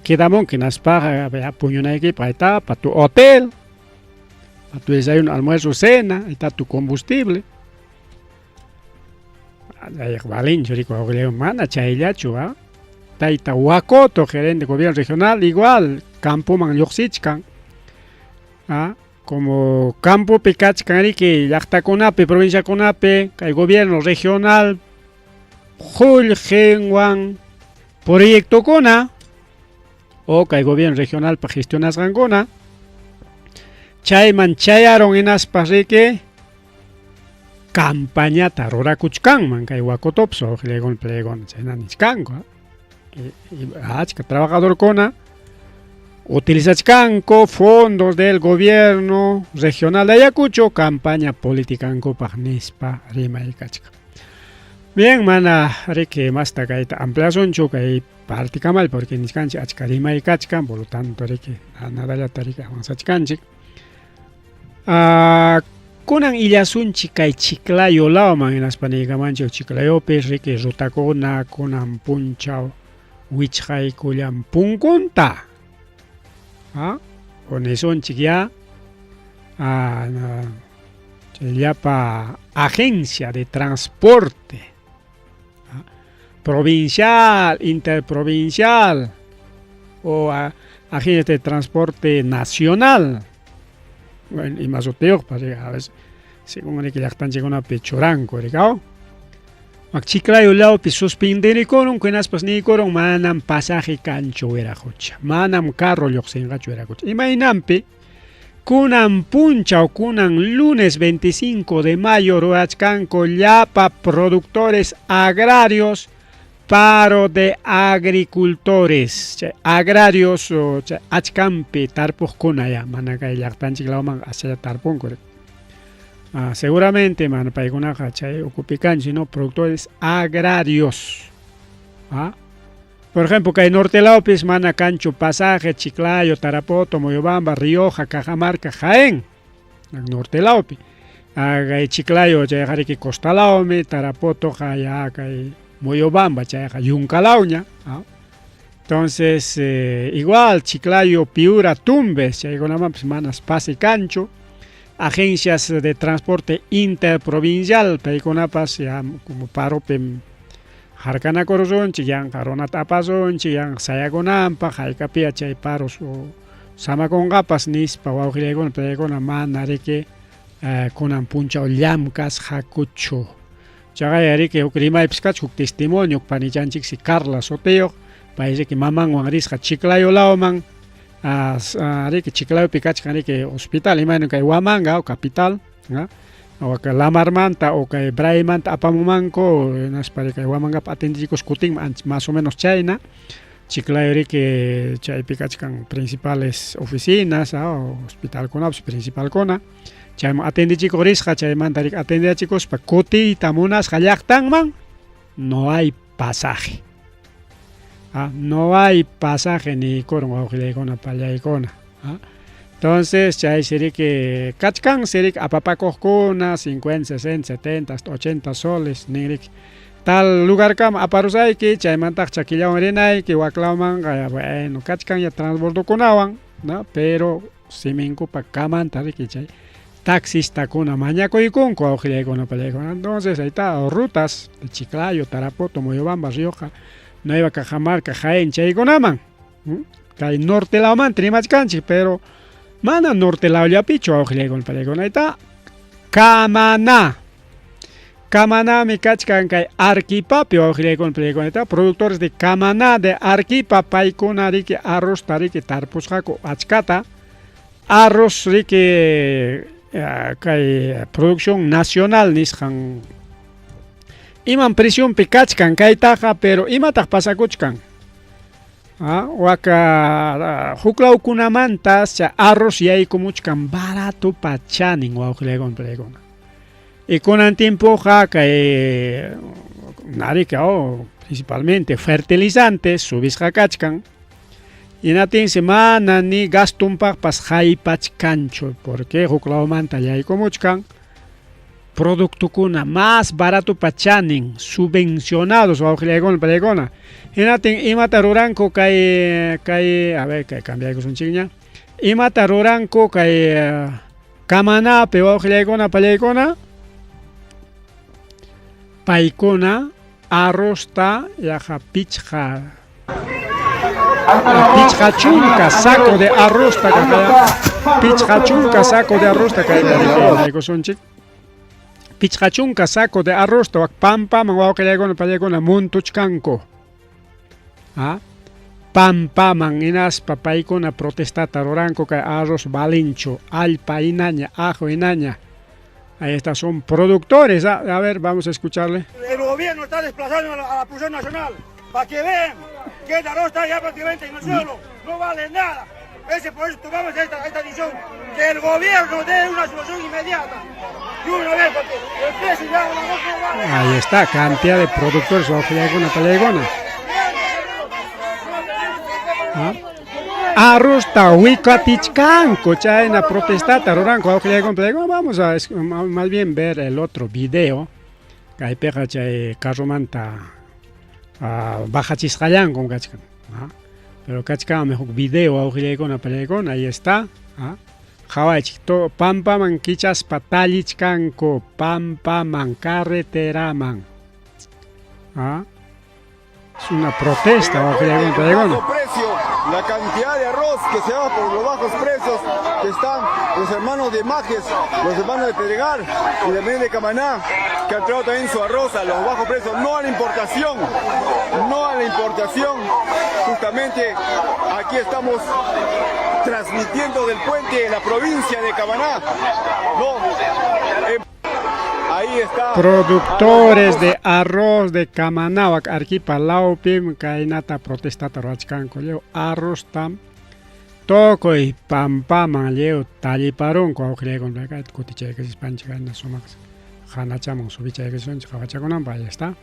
quedamos que nas paga puño na equipa, ahí está para tu hotel, para tu desayuno, almuerzo, cena, ahí está tu combustible. Ahí valin, yo digo, que le manda chaillacho, Taita Huacoto, gerente de gobierno regional, igual, campo man yoxichkan, como campo pecachkan, que yacta conape, provincia conape, que el gobierno regional, Jul Genwan, proyecto Cona, o que el gobierno regional para gestionar Rangona, Chayman chayaron en Asparique, campaña tarora kuchkan, man, que Huacotopso, legon plegon, senanichkango, y trabajador Cona, utiliza fondos del gobierno regional de Ayacucho, campaña política en Coparnispa, Rima y Cachica. Bien, mana, que más tacaita ampliación choca y práctica mal porque ni cancha achkarima y cachcan, por lo tanto, que nada la tarica vamos a chcanchi. Kunan illasun chica y chiclayo lauman en las paniga mancho chiclayo pes que rutacona kunan punchao wichai kuyan punkunta. Con eso chiquia se llama agencia de transporte. Provincial, interprovincial o agencia de transporte nacional. Bueno, y más oteo, a veces, según el que ya están llegando a Pechoranco, ¿no? Chiclayo lao pi suspender con que nas pas ni con manam pasaje cancho era cocha. Manam carro yoxen gacho era cocha. Imaginampe kunan puncha o kunan lunes 25 de mayo roachcanco llapa productores agrarios paro de agricultores agrarios o achcampe tarpos kunaya manaka yaqtan chiclao man hacia tarpon correcto. Seguramente, man, para alguna cachay ocupican, sino productores agrarios. Por ejemplo, que hay norte López, mana cancho, pasaje, Chiclayo, Tarapoto, Moyobamba, Rioja, Cajamarca, Jaén, norte López. Chiclayo, Chayajarique, Costa Laume, Tarapoto, Jayaca, Moyobamba, Chayaja, Yuncalauña. Entonces, igual, Chiclayo, Piura, Tumbes, Chayagonama, pues manas, pase cancho. Agencias de transporte interprovincial, Peiconapas, como paro pem Jarcana Corazón, Chillán, Jarona Tapazón, Chillán, Sayagonampa, Jaicapia, Chay Paros o Samacongapas, Nispa, Guajilegon, Peicona, Manarique, Conan Puncha o Llamcas, Jacucho. Chagayarique, Ucrima, Epscach, testimonio, Panichanchix y Carla Soteo, parece que Maman Guangrisca, Chiclayo Lauman. Riki Chiclayo Picachkan Riki hospital imano kay Huamanga o capital, o kay Lamarmanta o kay Braimanta apamumanko nas para kay Huamanga atendicos kuting más o menos China. Chiclayo Riki chay Picachkan principales oficinas o hospital kona principal kona. Chay atendicos risca chay mantarik atendicos pa kuti tamunas kayaktan man no hay pasaje. No hay pasaje ni con palaicona. Entonces, ya sería que cachcan, sería que apapacocona, 50, 60, 70, 80 soles, ni tal lugar cam aparusay que chaymantak chaquilla orenay que waclaman, bueno, cachcan ya transbordo con awan, ¿no? Pero si me incupa caman, tal que chay taxista con una mañaco y con coaujilea palaicona. Entonces, ahí está, rutas de Chiclayo, Tarapoto, Moyobamba, Rioja. No iba a Cajamarca, Jaén, Chayconaman. Hay norte la man, trimas canchi, pero mana norte la olla picho, ojile con palegón. Ahí está. Camaná. Camaná, mi cachcan, que hay arquipapi, ojile con palegón. Ahí está. Productores de Camaná, de arquipa, paicona, rique, arroz, tarique, tarpus, jaco, achcata. Arroz, rique, que hay producción nacional, nisjan. Iman presión picachkan kaitaja, pero imataq pasakuchkan. Waka huklaw kunamantas cha arroz yaykumuchkan barato pachanin wawqilegon pregon. Y con el tiempo que narika principalmente fertilizantes subis hakachkan. Y natin semana ni gastumpak pas haipachkancho, porque huklaw manta yaykumuchkan. Producto kuna más barato pachanin subvencionados o auxiliagon palegona inatin imata ruranko kay a ver kay cambia con chiña imata ruranko kay Camaná pe auxiliagona palegona paikona arrosta yaja pichja pichja chunka saco de arroz pichja chunka saco de arroz kay sonchik Pichachunka saco de arroz, pampa, manguao que llego na muntuchkanko. Pampa, manginas, papay con a protesta taroranco que arroz balincho, alpa inaña, ajo inaña. Ahí está, son productores. A ver, vamos a escucharle. El gobierno está desplazando a la producción nacional para que vean que el arroz está ya prácticamente en el suelo, no vale nada. Por eso tomamos esta decisión, que el gobierno dé una solución inmediata. Y una vez, porque el precio ya no vale. Ahí está, cantidad de productores o palegona, palegona. Arroz tahuicatichcanco, chaina protestata, roranco, palegona. Vamos a más bien ver el otro video. Que hay peja chay carromanta baja chiscayan con cachcan. Pero cachca mejor video auxilia con ahí está. Hawaii chito pampa man kichas patalichkanko pampa man carretera man. Es una protesta auxilia con la cantidad de arroz que se va por los bajos precios que están los hermanos de Majes, los hermanos de Pedregal y también de Camaná, que han traído también su arroz a los bajos precios, no a la importación, justamente aquí estamos transmitiendo del puente de la provincia de Camaná, ahí está. Productores de arroz de Camaná, aquí palao pim kainata protesta tarachkanko leo arroz tam toko y pampama leo taliparon ko auxile con la cotiche que se pancha en somax jana chamon subicha que son chachaconan ahí está.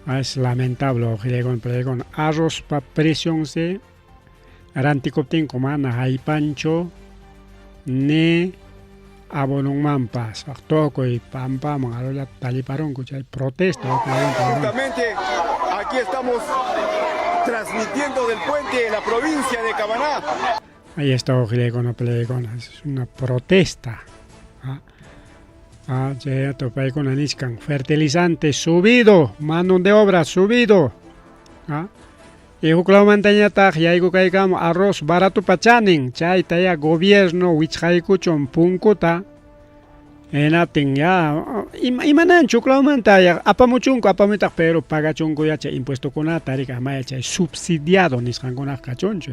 Es lamentable auxile con arroz pa presión se aranticoptin comana hay pancho ne abonong mampas, toco y pampa, mangaloya taliparón, hay protesta. Justamente aquí estamos transmitiendo del puente de la provincia de Camaná. Ahí está Ojilegona Pelegona, es una protesta. Ya topé con Aniscan, fertilizante subido, mano de obra subido. Y Juclao Mantañata, Yaigo Kaikam, arroz barato pachanin, chay taya gobierno, Wichhaikuchon punkuta, enatin ya, imanan Chuclao Mantaya, apamuchunco, apamitak, pero pagachunco ya impuesto con atarika, maya chay subsidiado, niscanconas cachoncho,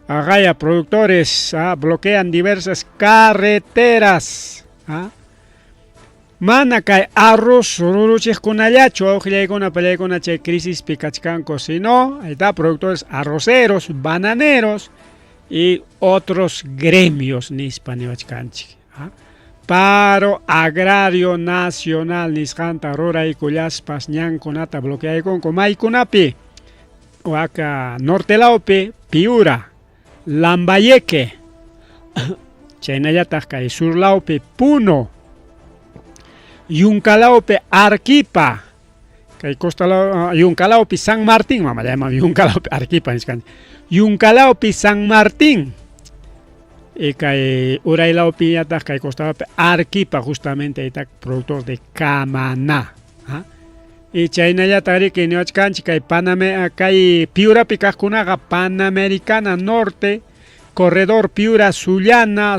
Agaya, productores bloquean diversas carreteras. Mana kay arroz ruruchis kunallachu awqllaykuna pallaykuna chay crisis pikachkanku, sino ahí está, productores arroceros, bananeros y otros gremios nispa niwachkanchik. Paro agrario nacional nisqanta ruraykullaspas ñankunata bloqueaykunku maykunapi waka nortelawpi Piura, Lambayeque, chaynallataq kay surlawpi Puno, Yunkalawpi Arequipa, kay costalawpi Yunkalawpi San Martín, mama llama Yunkalawpi Arequipa niskanchik, Yunkalawpi San Martín, y kay Uraylawpi ñataq kay costalawpi Arequipa, justamente ahí está productor de Camaná. Y chaynallataq riki niwachkanchik kay Piurapi kaqkunaqa Panamericana Norte, Corredor Piura Sullana,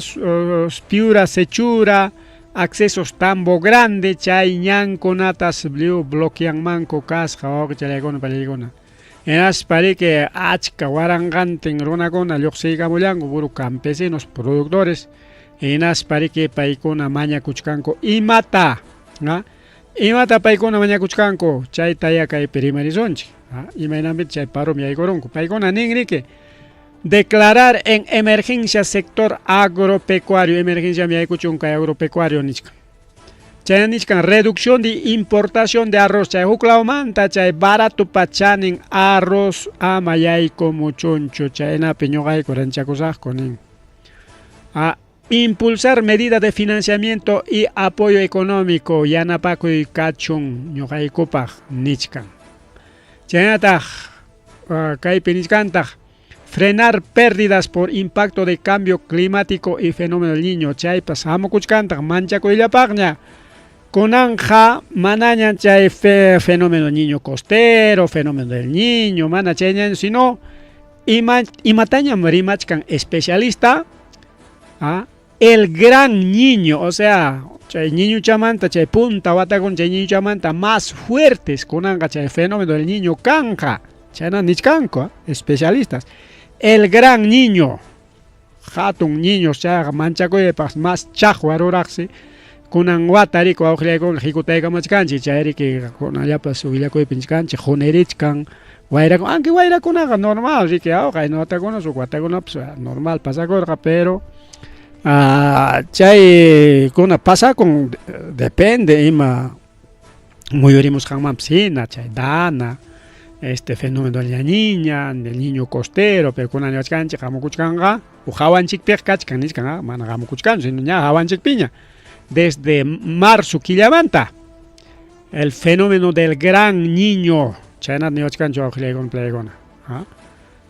Piura Sechura, accesos Tambo Grande, chay ñankunatas bloqueanmanku kasqa wawqichallaykuna pallaykuna. Enas parike achka waranqantin runakuna lluqsiykamullanku puro campesinos, productores. Enas parike paykuna mañakuchkanku imata, imata paykuna mañakuchkanku chayta kaypi rimarisonchik. Imaynapit chay paromi yaykurunku. Paykuna ninriki declarar en emergencia sector agropecuario, emergencia yaykuchun kay agropecuario nichka. Chay nichkan reducción de importación de arroz, chay huklawmanta chay barato pachanin arroz ama yayku muchunchu, chaynapi ñuqayku ranchakusaqku nin. Impulsar medidas de financiamiento y apoyo económico yanapakuy kachun ñuqaykupaq nichkan. Chaynataq kaypi nichkantaq frenar pérdidas por impacto de cambio climático y fenómeno del niño. Chaypas hamukuchkantaq manchakuyllapaqña kunanja manaña chay fenómeno del niño costero, fenómeno del niño, mana chayña, sino imatañam rimachkan especialista, el gran niño, o sea, chay niño chamanta, chay punta watakun chay niño chamanta más fuertes kunanga chay fenómeno del niño kanja, chayna nichkanko, especialistas. El gran niño, hatun niños chay manchakuyepas más chahwaruraxi, kunan watariko awqllaykuna jikutaykamachkanchik chayriki kunallapas uwillakuy pinchkanchik junerichkan wayrakuna, aunque wayrakunaqa normal riki kay watakuna suk watakunapas normal pasakurqa, pero chay kuna pasakun depende ima muyurimusqanmanpas hina chay dana, fenómeno de la niña, del niño costero, pero kuna niwachkanchik hamukuchkanqa hawanchikpiqa kachkan nichkan, mana hamukuchkanchu sino ña hawanchikpiña. Desde marzo killamanta el fenómeno del gran niño chayna niwachkanchu awqllaykuna playkuna.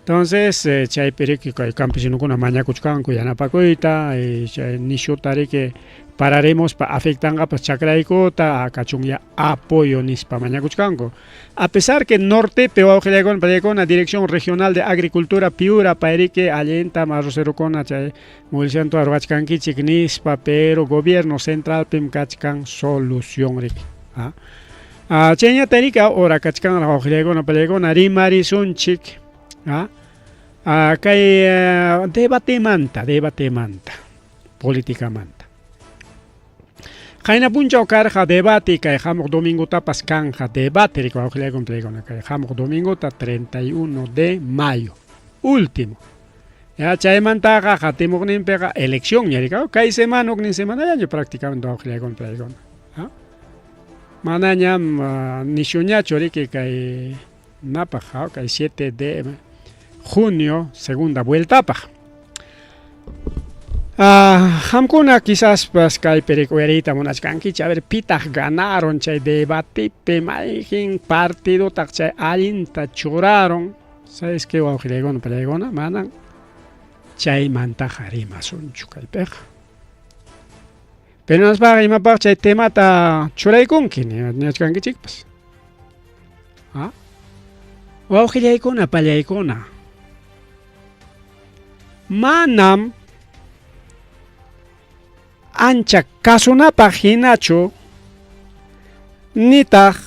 Entonces chay piriki kay campesinukuna mañakuchkanku yanapakuyta, chay nishuta riki pararemos afectangapas chakraykuta akachunya apoyo nispa mañakuchkanku. A pesar que nortepi wawqillaykuna pallaykuna Dirección Regional de Agricultura Piura payriki allenta arrocerukuna chay movilización arwachkankichik nispa, pero gobierno central pim kachkan solución riki. Chayñata riki ahora kachkan wawqillaykuna pallaykuna rimarisunchik kay debatemanta políticamanta. Qayna punchaw karqa debate kay hamuq domingutapas kanja debate riki wawqillaykuna pallaykuna kay hamuq domingota 31 de mayo último. Chaymantaqa hatimuqninpiqa elección ñarika kay semana uknin semanallaña prácticamente wawqillaykuna pallaykuna. Manañam nishuñachu riki kay napaq kay 7 de junio segunda vueltapaq. Hamkuna quizás pues kay perikuerita munachkankichik a ver pitaq ganaron chay debatepi mayjin partido taq chay allinta churaron, sabes que wawqillaykuna pallaykuna manan chaymantaqa rimasunchu kaypiqa. Pero naspaqa imapaq chay temata churaykunki niwachkankichikpas. Wawqillaykuna pallaykuna manam ancha kasunapaq hinachu nitaq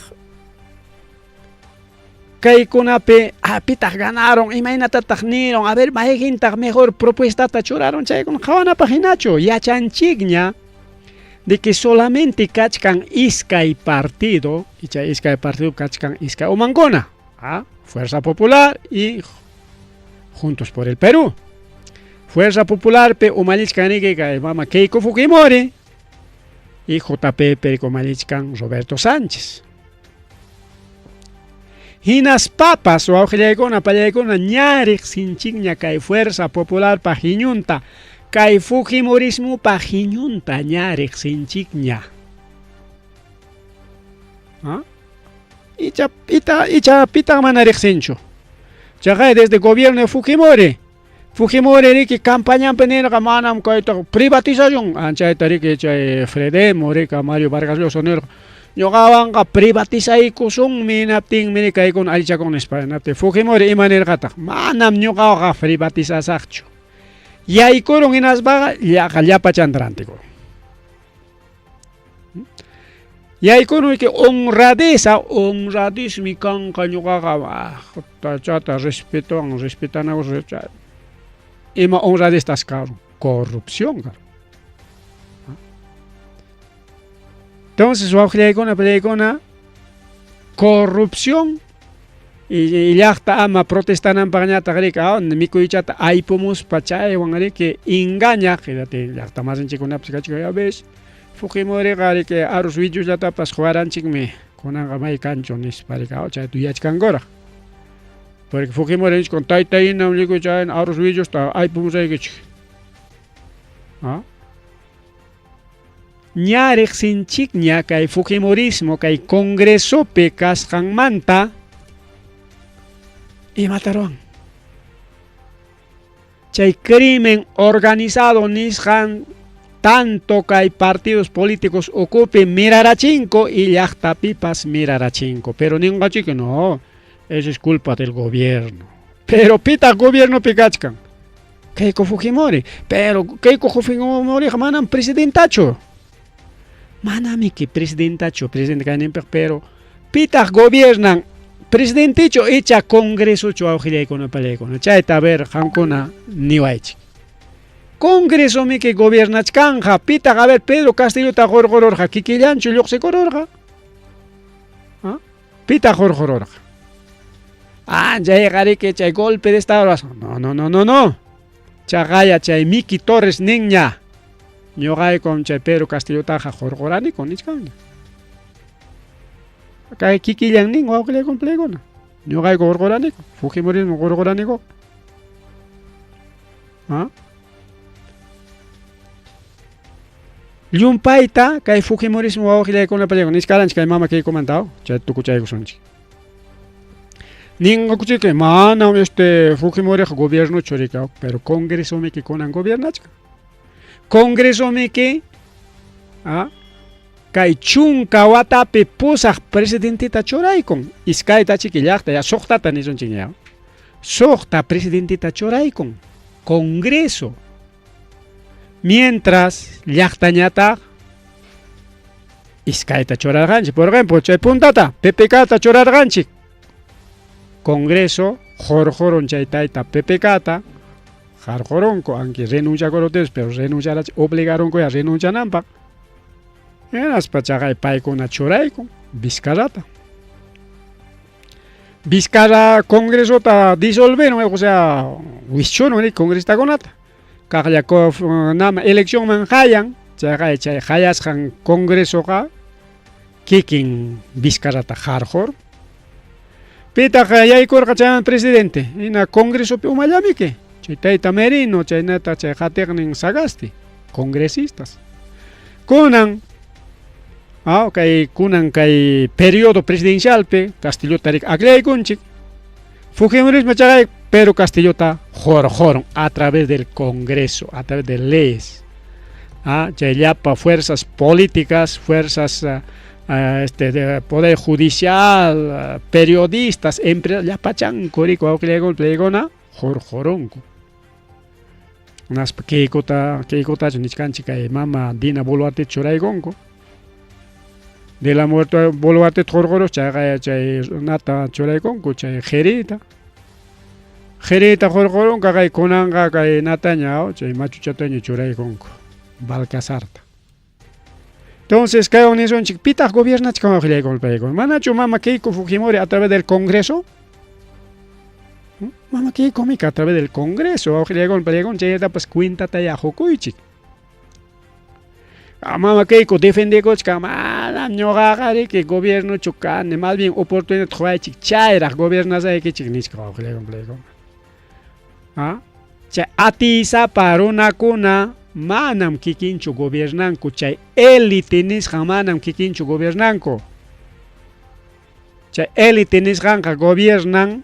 Kaykunapi pitaq ganaron, imaynatataq niron, a ver, mayqintaq mejor propuestata churaron, chaykuna qawanapaq hinachu, yachanchikña de que solamente kachkan iskay partido, y chay iskay partido kachkan iskay umankuna, Fuerza Popular y Juntos por el Perú. Fuerza Popular pe umalichkaniki kay mama Keiko Fujimori y JP pe umalichkan Roberto Sánchez. Hinas papas o auxillaykuna pallaykuna ñarik sinchikña kay Fuerza Popular pajiñunta kay Fujimorismo pajiñunta ñarik sinchikña. Icha pita manarik sincho. Chaqay desde gobierno de Fujimori riki campaña penera manam kayta privatización anchayta riki chay Fredemo rika Mario Vargas Llosa ñuqawanqa privatizaykusunmi naptin mini kaykuna allichakuna España naptin Fujimori imanirqataq manam ñuqaqa privatizasaqchu yaykurun hinaspaqa llapachantarantikurun yaykurun que honradismi kanqa ñuqaqa chata respetanakus ima honradistas karu corrupción karu. Entonces, peleykuna corrupción y llaqta ama protestananpaq ñataq rika mikuychata aypumuspa chaywan riki engaña qilati llaqta masinchikkunapis kachika ya ves Fujimoriqa riki arus villullatapas jugaranchikmi kunanqa may kanchu nispa rika chayta yachkankuraq porque Fujimori con taytayna riku chay arus villusta aypumusaykichik ñarik sinchikña kay Fujimorismo kay Congresopi kasqanmanta imataruan chay crimen organizado nisqan tanto kay partidos políticos ocupe mirarachinko y llaqtapipas mirarachinko pero ninqachiki no eso es culpa del gobierno pero pita gobierno pikachkan Keiko Fujimori pero Keiko Fujimori manam presidentacho manami que presidentacho presidente kaninpaq pero pitaq gobiernan presidenticho echa congresocho auxillaykuna pallaykuna chayta a ver qankuna niwaychik congreso mi que gobiernachkanja pitaq a ver Pedro Castilluta qorqororqa kikillanchu lluqsikurorqa pitaq qorqororqa chayqa riki chay golpe de estado no chaqaya chay Miki Torres ninña ñuqaykum chay Pedro Castillotaqa qorqoranikun nichkanña kay kikillan nin wawqilaykun palaykuna ñuqayku qorqoranikun Fujimorismo qorqoranikun llumpayta kay Fujimorismo wawqilaykuna palaykun nisqaranchik kay mama Keykumantaqa chay tukuchaykusunchik ninqakuchiki manam Fujimoriqa gobierno churika pero Congreso miki kunan gobiernachka Congreso miki kay chunka watapi pusaq presidentita churaykun iskayta chiki llaqta ya suqtata nisunchik ya suqta presidentita churaykun Congreso mientras llaqtañataq iskayta churarqanchik por ejemplo chay puntata PPKta churarqanchik Congreso jorjoron chaytayta PPKta jarjoronko aunque renunciakurotes pero renunciar obligaronko ya renunciananpaq enaspa chaqay paykuna churaykun Vizcarrata Congresota disolveron o sea wischuron congrestakunata kaqlla nama eleccionman hayan chaqay chay hayasqan Congresoqa kikin Vizcarrata jarjor pitaq yaykurqa chay presidente hina Congresopi umallamiki chay tayta Merino chaynata chay qatiqnin Sagasti congresistas kunan kay periodo presidencialpi Castillota aklaykunchik Fujimorismo chaqay Pedro Castillota jorjoron a través del Congreso a través de leyes chay llapa fuerzas políticas fuerzas de poder judicial periodistas empresas llapachanku riku awqillaykuna playkuna jorjoronku naspa Keikotachu nichkanchik kay mama Dina Boluarte churaykunku de la muerte Boluarte Torgoros, chay nata choraykunku, chay Jerita Jorgoron, kay kunanga kay natañao, chay machuchataño churaykunku, Balcazarta. Entonces, cada uno son chiquitas gobierna chica Manachu mama Keiko Fujimori a través del Congreso. Mama Keiko Mika a través del Congreso. Chay pues cuenta taya jokuichik. Mama Keiko defiende cochka mala ñogagari que gobierno chucane más bien oportunidad joachik chaira gobierna sai que chignichka Chay atisa paruna kuna manam kikinchu gobernanku chay élite nisqa manam kikinchu gobernanku chay élite nisqanqa gobiernan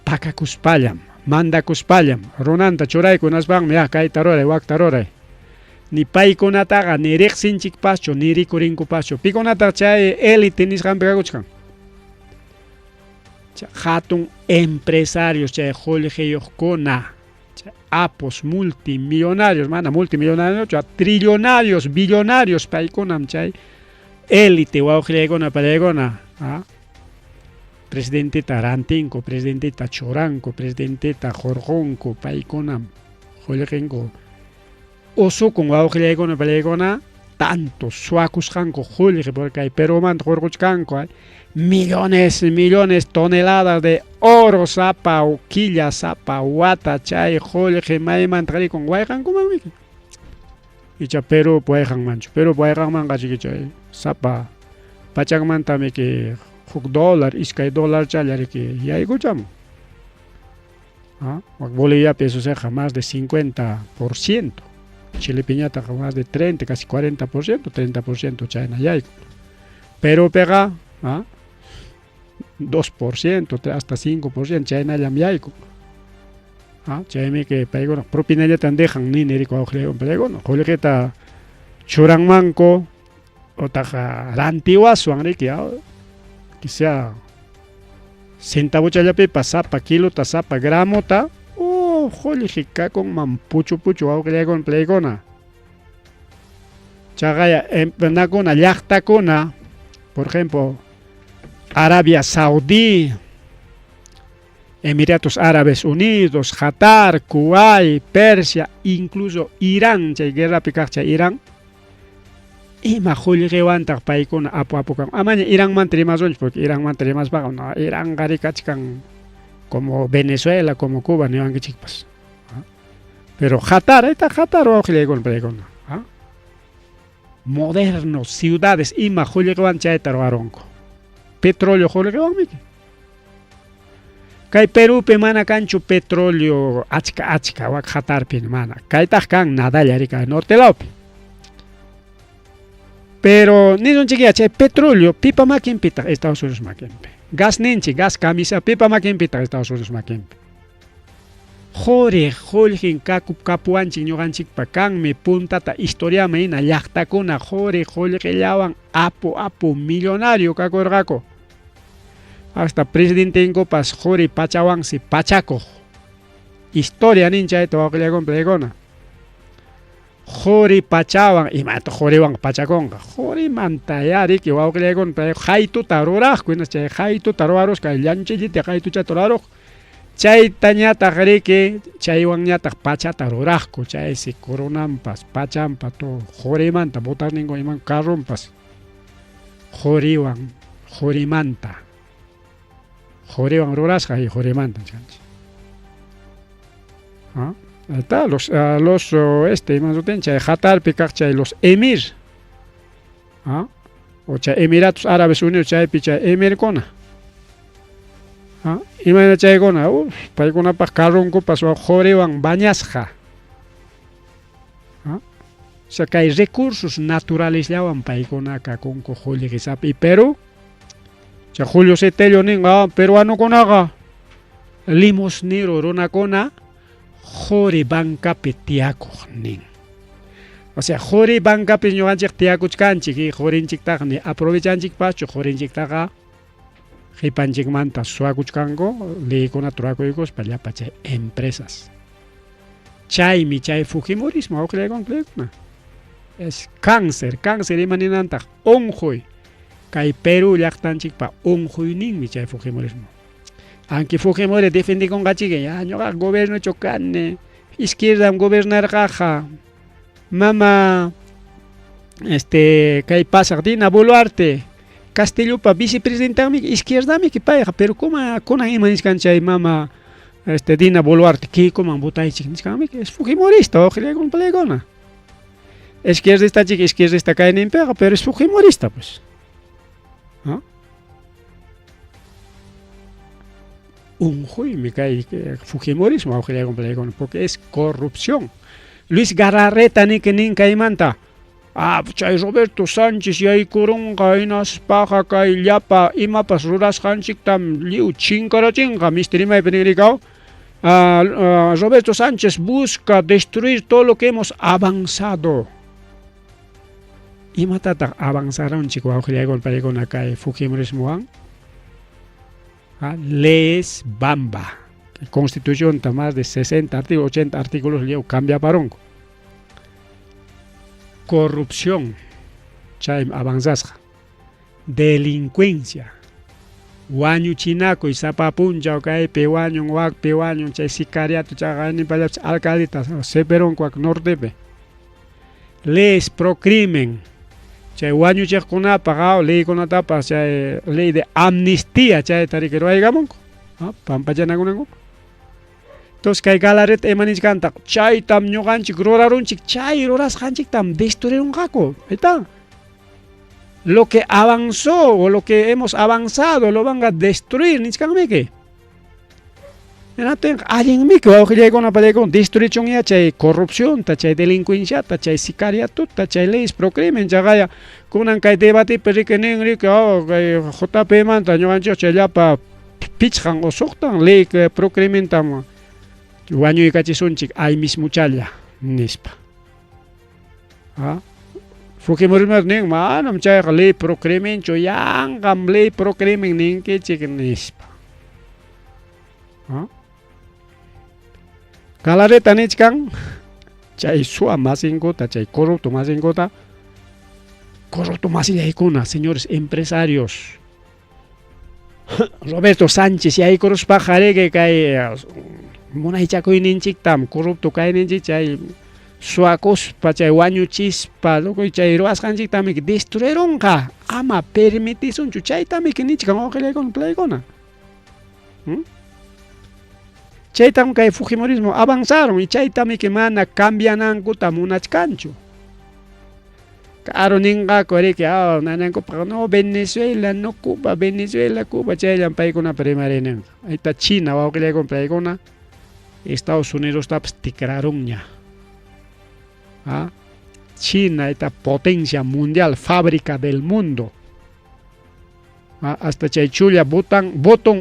pakakuspallam mandakuspallam runanta churaykunaspanmi kayta ruray wakta ruray ni paykunataqa ni riqsinchikpaschu ni rikurinkupaschu pikunata chay élite nisqanpi kakuchkan chay hatun empresarios chay qulqiyuqkuna apos multimillonarios, multimillonarios, trillonarios, billonarios, paikonam chay élite wawqillaykunapa pallaykuna, presidentita Rantinko, presidentita Choranko, presidentita Jorjonko, paikonam qulqinku usukun wawqillaykuna pallaykuna tanto suakusqanku qulqi porque hay Perumanta qurquchkanku millones toneladas de oro sapa o quilla sapa wata chay qulqi maymanta qarikun wayqankumanmi icha Perú puayqan manchu Perú puayqanmanqa chay sapa pachakmantami que $1 iskay dólar challariki yaykuchamun Bolivia peso seja más de 50%. Chile piñata más de 30, casi 40%, 30% China yayku. Pero pega 2%, hasta 5% China yam yayku. Chaymi que paigona propina tan dejan ni nerico aujleo paigona. Joleketa churangmanko otaja rantiwasuan riki que sea centavo chayapi pasapa kilo tasapa gramo ta jolejika con mampucho pucho aujleo paigona. Chagaya nakuna llaqtakuna, por ejemplo, Arabia Saudí, Emiratos Árabes Unidos, Qatar, Kuwait, Persia, incluso Irán, chay guerra pikaqcha Irán, ima qulqiwantaq paykuna apu-apukan. Amaña Irán mantrimas porque Irán mantrimas baqa, no, Irán qarikachkan como Venezuela, como Cuba, niwankichikpas. Pero Qatar, esta Qatar wawqillaygun paykuna. Modernos, ciudades, ima qulqiwan chayta ruwaronku. Petróleo qulqiwanmi. Kay Perupi mana kanchu petróleo achka wak Qatarpi mana. Kaytaq kan nadallarika nortelawpi. Pero nirunchikya chay petróleo pipa makinpitaq Estados Unidos makinpi. Gas ninchi, gas camisa pipa makinpitaq Estados Unidos makinpi. Jore qulqin kapuanchik ñuqanchikpa kanmi puntata historiama hina llaqtakuna jore qulqillawan apu millonario kakurqaku. Hasta presidente incopas jori pachawansi pachaco historia nincha esto waqillaygun paykuna jori pachawan imato joriwan pachakonqa jori mantayariki waqillaygun pay haytuta ruraqku chay haytuta ruwarusqa llanchillita haytuchata ruwaruq chaytañataq riki chaywan ñataq pachata ruraqku chay sikurunanpas pachanpa to jorimanta botarningu iman carrunpas jorimanta Joriwan rurasqa y jorimanta chanchi. Está los chay Qatarpi kaqchay los emir. O chay Emiratos Árabes Unidos chaypi chay emirkuna. Imana chaykuna paykunapaq karrunkupas joriwan bañasqa. Kay recursos naturales llawan paykunaqa kunku qulqisapi Perú. Julio Setello ninga peruanukunaqa limosnero runakuna jori bancapi tiyakuq nin. O sea, jori bancapi ñuqanchik tiyakuchkanchik y jorinchiktaq ni aprovechanchikpachu jorinchiktaqa qipanchikmanta suwakuchkanku liykuna turakuykuspa llapa chay empresas. Chaymi chay Fujimorismo waqillaykunku. es cáncer imaninanta onjoy kay Perú llaqtanchikpa onjoyninmi chay Fujimorismo. Aunque Fujimori defendí con gachique, ya ñoqa gobierno chocane, izquierda gobernar caja, mama kay pasaq Dina Boluarte, Castillopa vicepresidenta mi izquierda mi que paja, pero como kuna imaniscanchay mama Dina Boluarte que como botaychik niscami que es Fujimorista, ojalá con plegona. Izquierdista chica, izquierdista cae en pega, pero es Fujimorista pues. ¿Ah? Un juez me cae Fujimorismo, ojalá con plegona, porque es corrupción. Luis Galarreta ni que ni caimanta. Chay Roberto Sánchez yay kurunqa inas paja kay llapa imapas rurasqanchiktam liu chinkarachinqa misterima penirikao. Roberto Sánchez busca destruir todo lo que hemos avanzado. Imatata avanzaron chico auxilia golparegona kay Fujimorismoan. Leyes bamba. Constitución está más de 60 artículos, 80 artículos liu cambia paronco. Corrupción, chay avanzasqa, delincuencia, wañu chinaco y zapapuncha kay pewañun wak pewañun chay sicariato chagani palaps alcalditas seperon cuac nortepe. Leyes pro crimen, chay wañu chakuna pagao ley konatapa chay ley de amnistía chay tariquero aygamonco, pampachanakunango. Entonces kay Galarreta emaniscanta chay tam ñoqanchik rurarunchik chay rurasqanchik tam destruyeron qako. Ahí está. Lo que avanzó o lo que hemos avanzado lo van a destruir niscanmeke. Enaten alguien mi que ojalá con apale con destrucción ya chay corrupción, ta chay delincuencia, ta chay sicariato, ta chay leyes pro crimen chagaya kunan kay debate perikenen ri que JP manta ñoqanchik chay llapa pichjan o soqtan ley pro crimen tam wañu y cachisunchik ay mismo challa nispa. Fujimorismo ning manam chay ley pro crimen cho yangam ley pro crimen ning que chik nispa. Galarreta nichkan chay sua masingota chay corrupto masingota corrupto masillaykuna señores empresarios. Roberto Sánchez y ahí corus pajarege kay Munay chakoy ninchik tam corrupto kay ninchik chay suakos pa chay wañuchispa lokoy chay ruasqanchik tamik destruyeronqa ama permitisunchu chay tamik ninchik ojalá con playgona. Chay tam kay Fujimorismo avanzaron y chay tamik mana cambianankuta munachkanchu. Claro ninga koreke nananko no Venezuela no Cuba Venezuela Cuba chay paykuna primarenen. Ahí está China ojalá con playgona. Estados Unidos está declararon ya. China esta potencia mundial, fábrica del mundo. Hasta chay chulia botón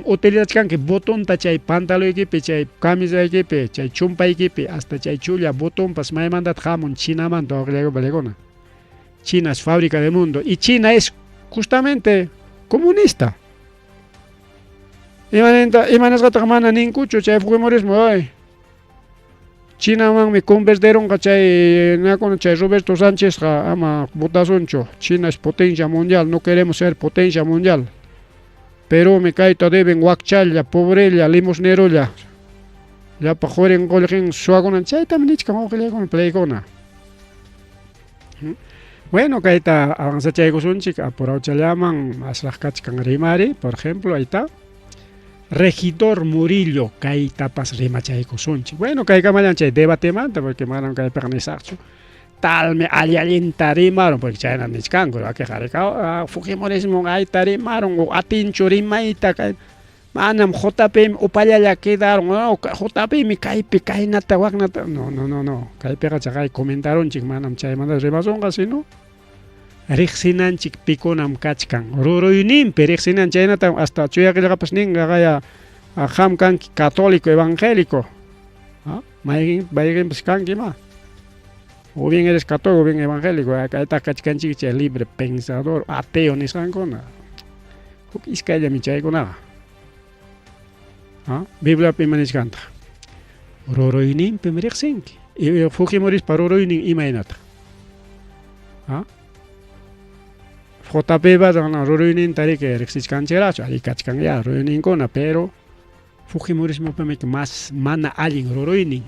utilidad que botón ta chay pantalón equipe, chay camisa equipe, chay chumpa equipe, hasta chay chulia botón pas may mandat jamón China mando balegona. China es fábrica del mundo y China es justamente comunista. Imanes gatamana nincucho chay Fujimorismo hoy. China man me convirtieron chay na con chay Roberto Sánchez ama botasoncho. China es potencia mundial, no queremos ser potencia mundial. Pero me caita deben wakchalla, pobrella, limosnerolla. Ya pa joren golgen suagonan chay tamnichka ojalá con playgona. Bueno, caita avanza chay gosunchik por auchalaman asrajkachkan rimari, por ejemplo, ahí está. Regidor Murillo kay tapas rimachayko sonchi. Bueno, kay kamalan chay debate manta porque maran kay pernisarcho. Tal me alialenta rimaron porque chay nan nichkango a quejar ka Fujimorismo ay tarimaron o atincho rimaita kay manam JP upallalla quedaron JP mi kaypi kaynata waknata no kay pega chay comentaron chik manam chay mandas rimason casi no. Rixinanchik pikunam kachkan. Ruruyninpi rixinan chaynata hasta chuyakillaqapas ninga kaya ham kanki católico evangélico. Mayginpas kanki ma. O bien eres católico o bien evangélico. Kayta kachkanchik chay libre pensador ateo nisqankuna. Huk iskayllami chaykunaqa. Biblia pi manisqanta. Ruruyninpi rixinki. Fujimorispa ruruynin imaynata. ¿Ah? JP va a ruinin tari que rexiscan cheracho, ahí cachcan ya ruinin cona, pero Fujimorismo para mí que más mana alguien ruinin,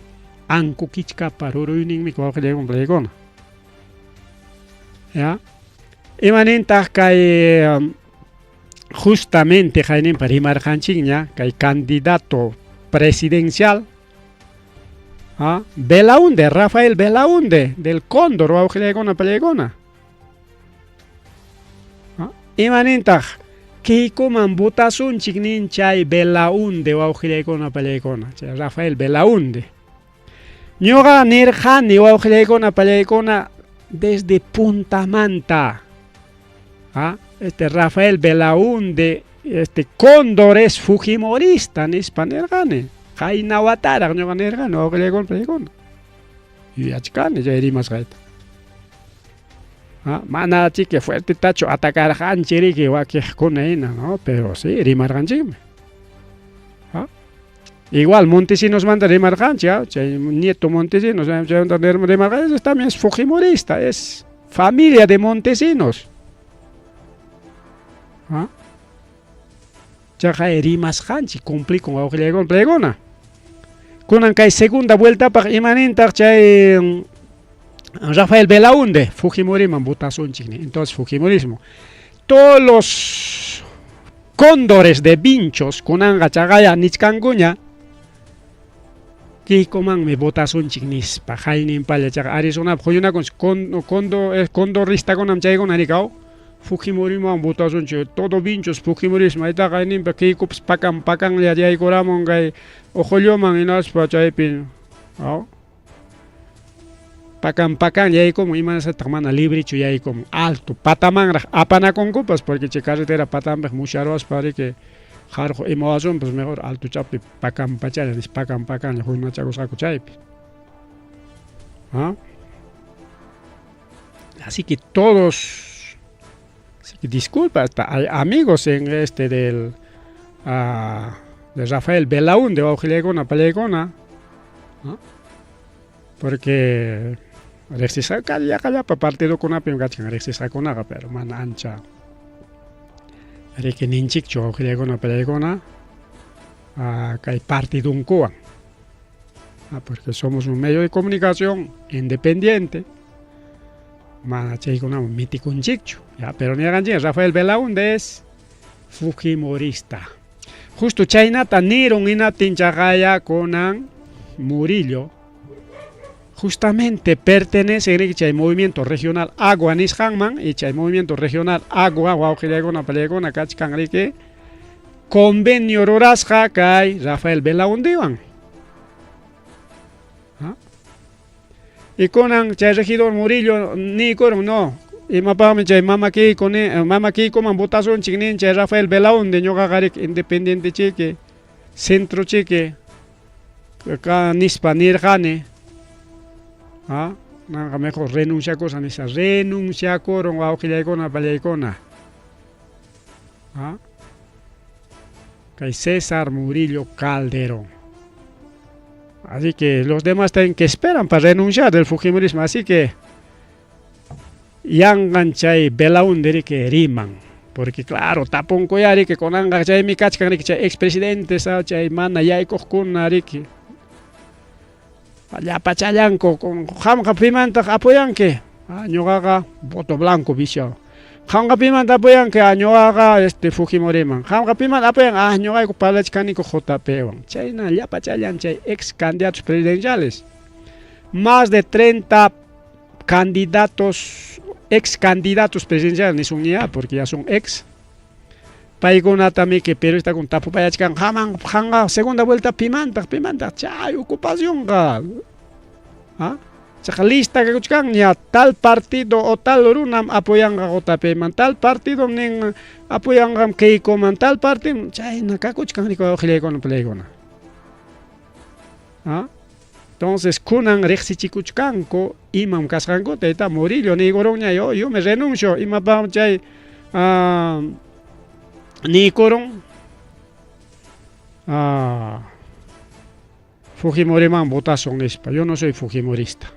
anco kichka para ruinin mi coge de complejo. ¿Ya? Y maninta que justamente Jaime Parimar Hanchiña, que hay candidato presidencial, Belaunde, Rafael Belaunde, del Cóndor, o Augelegona Pelegona. Y maninta que coman votación chignin chay Belaunde, o Augelegona Pelegona, Rafael Belaunde. Ñoga Nirjani, o Augelegona Pelegona, desde Punta Manta. Este Rafael Belaunde, este Cóndor es fujimorista, ni Spanergane. Jaina Watara, no Nergane, o Glegon Plegón. Y achcane, ya iría más gaita. Mana chique fuerte tacho, atacar hanchiri que va que con ella, ¿no? Pero sí, iría más ganchime. Igual, Montesinos manda Rimar Gancha, nieto Montesinos, Rimar Gancha también es fujimorista, es familia de Montesinos. Ya hay Rimas Ganchi, cumplí con Augelegón Plegona. Con que segunda vuelta para imanentar chay Rafael Belaunde, Fujimorismo, votación chigni. Entonces, Fujimorismo. Todos los cóndores de vinchos, con anga chagaya, nichkanguña, que coman me votación chignis, pa jainin pale chag Arizona, joyuna con condorista con amchay con aricao, Fujimorismo, votación chig, todo vinchos, Fujimorismo, ahí está jainin pa que cups pakan le hay coramon gay, ojolioman y nas pa chaypin, pakan ya hay como iman sa tamana libre chu ya hay como alto pataman apana con copas porque che carretera patan mucharos para que jarjo y moazón pues mejor alto chapi pakan pachal es pakan le juina chago saco chaypi. Así que todos, así que disculpa, hay amigos en este del de Rafael Belaunde o Augelegona Pelegona, porque Rexisa calla para partido con apim gachan Rexisa con aga pero man ancha Reke ninchik cho Augelegona Pelegona que hay partido un cuan porque somos un medio de comunicación independiente man chay con un mítico un chicho ya pero ni hagan Rafael Belaunde es fujimorista. Justo chaynata nirun inatin chagaya conan Murillo justamente pertenece al movimiento regional Agua Nishangman y al movimiento regional Agua Augelegona Pelegona Kachkanrique convenio Rorasja Kai Rafael Belaunde y conan chay regidor Murillo ni coron no y mapame chay mama aquí coman votación chignin chay Rafael Belaunde ñoga garik independiente cheque centro cheque acá nispa nirjane nanga mejor renuncia cosa nisa renuncia coron Augelegona Pelegona que César Murillo Calderón. Así que los demás tienen que esperan para renunciar del fujimorismo, así que yangan chay Belaunde que riman, porque claro tapon koyari que con anga chay mi kachkan que chay expresidente sa chay mana yay kokun que allá pachayanco con jamja pimanta apoyan que ñogaga voto blanco vicio jamja pimanta apoyan que ñogaga este fujimoriman jamja pimanta apoyan ñogaga ko palachkanico JP chay na ya pachayan chay ex candidatos presidenciales más de 30 candidatos ex candidatos presidenciales ni son ya porque ya son ex paigona también que pero está con tapo payachkan janga segunda vuelta pimanta chay ocupación ga lista que escuchan ya tal partido o tal runam apoyan a JP man tal partido nen apoyan a Keiko man tal partido chay na kakuchkan ni ko Augelegona Pelegona entonces kunan rexichikuchkan ko imam kasranko teta Murillo ni goroña yo me renuncio y ma pa chay ni coron Fujimoriman votación espa yo no soy fujimorista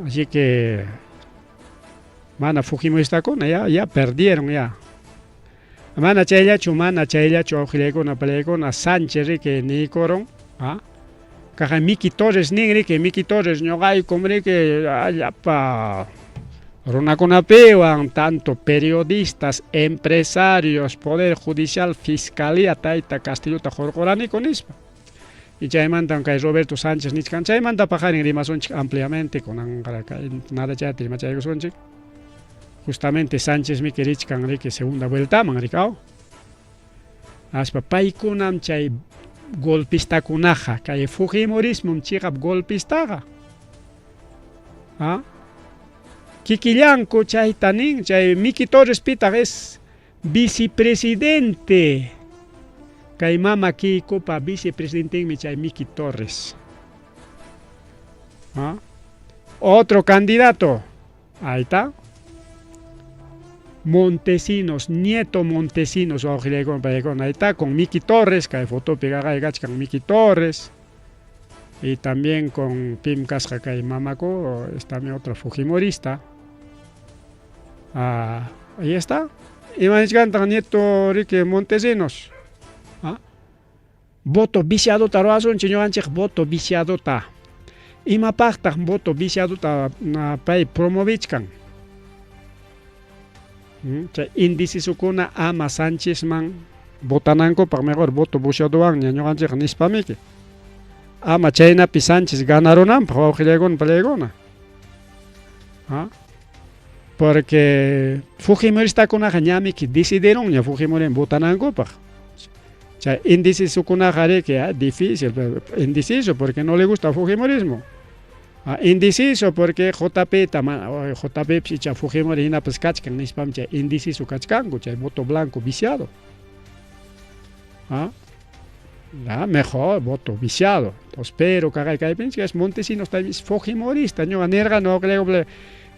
Así que mana Fujimoristakuna ya perdieron ya. Mana chayllachu awqillaykuna pallaykuna Sánchez riki niykuron, kaja Miki Torres nin riki, Miki Torres ñuqaykum riki allapa runakunapiwan tanto periodistas, empresarios, poder judicial, fiscalía tayta Castilluta hurquraniku nispa. Y chaymanta kay Roberto Sánchez nichkan chaymanta pajarin rimasunchik ampliamente kunanqa nada chayta rimachaykusunchik. Justamente Sánchez mi querichkan riki segunda vueltaman rikao. Aspa paykunam chay golpistakunaqa kay Fujimorismum chiqap golpistaqa. Kikillanku chayta nin, chay Miki Torres pitaq es vicepresidente. Kay mama Kikupa vicepresidente chay Miki Torres. Otro candidato. Ahí está. Montesinos, Nieto Montesinos, ahí está con Miki Torres, que hay foto pegada con Miki Torres. Y también con Pim Casca y Mamaco, es también otro Fujimorista. Ahí está. Y me Nieto Rique Montesinos. Voto viciado taroazón, chiñoanchek voto viciado ta. Y mapacta voto viciado ta pay promovichkan. Índice sukuna ama Sánchez man votananko para mejor voto bushadoan ñañoanchek nispamiki. Ama chayna pi Sánchez ganaron para awqillaykuna pallaykuna. Porque Fujimoristakuna ñamiki decidieron ña Fujimorin votananko para. Índice sukuna jare que difícil, indeciso porque no le gusta el Fujimorismo. Indeciso porque JP picha Fujimorina pues kachkan nispam chay indeciso kachkanku chay voto blanco viciado. Mejor voto viciado. Entonces, pero kagay pinche es Montesinos también es Fujimorista, no anerga no creo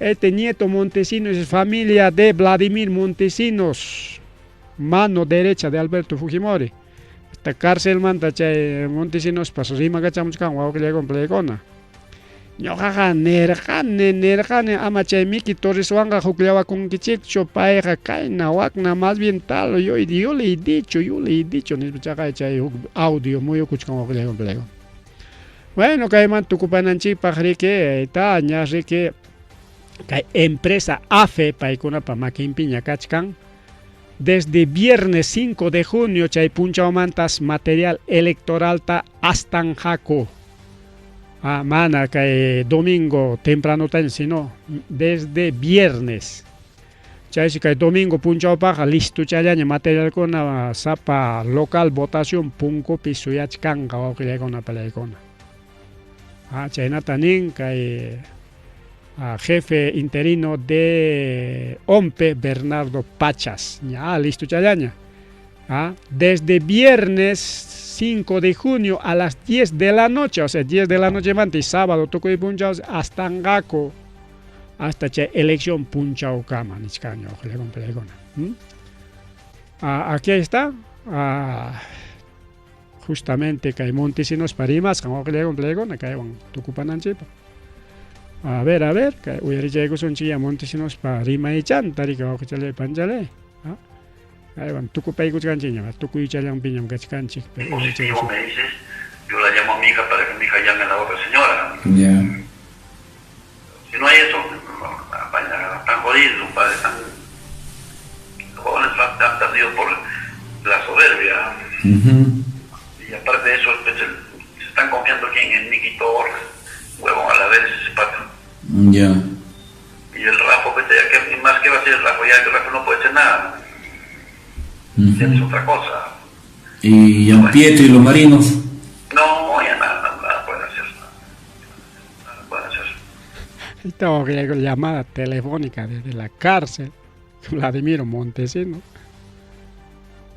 este Nieto Montesinos es familia de Vladimir Montesinos, mano derecha de Alberto Fujimori. Esta cárcel manta chay Montesinos paso rima kachamos kan wa que le compleco. Ñoqaqa nerqane ama chay Miki Torres wanga hukllawa kunkichikchu payqa kayna wakna más bien tal yo le he dicho nispachaqa chay audio muy ukuchkan waqllaywan. Bueno, kayman tukupananchikpaq riki ayta ña riki kay empresa AFE paykunapa makinpi ña kachkan desde viernes 5 de junio chay punchawmantas material electoral ta astanqaku. Mana que domingo temprano ten, sino desde viernes. Chay que domingo punchao paja listo chayaña material con sapa local votación punco pisuyachkanga o que con apelaicona. Chayna tanin que jefe interino de OMPE Bernardo Pachas. Ya listo chayaña. Desde viernes 5 de junio a las 10 de la noche, o sea, 10 de la noche y sábado, toco y punchaos hasta Angaco, hasta che elección punchao cama, nichcaño, aquí está, justamente que hay Montesinos parimas, como que le complegona, que hay un tucupananchipa. A ver, que hubiera llegado son chilla Montesinos parima y chantari, que le panjale. Aywan, tuku paiku canchiña, tuku y chalang piñam cachcanchi. Si vos me dices, yo la llamo a mi hija para que mi hija llame a la otra señora. Si no hay eso, están jodidos, los padres están. Los jóvenes están perdidos por la soberbia. Y aparte de eso, se están confiando aquí en Miki Torres, huevón a la vez ese pato. Y el Rafa, más que va a ser el Rafa, ya el Rafa no puede hacer nada. Es otra cosa. ¿Y Gian Pietro y los marinos? No, ya nada pueden hacer. Nada pueden hacer. Estaba con llamada telefónica desde la cárcel, Vladimir Montesinos.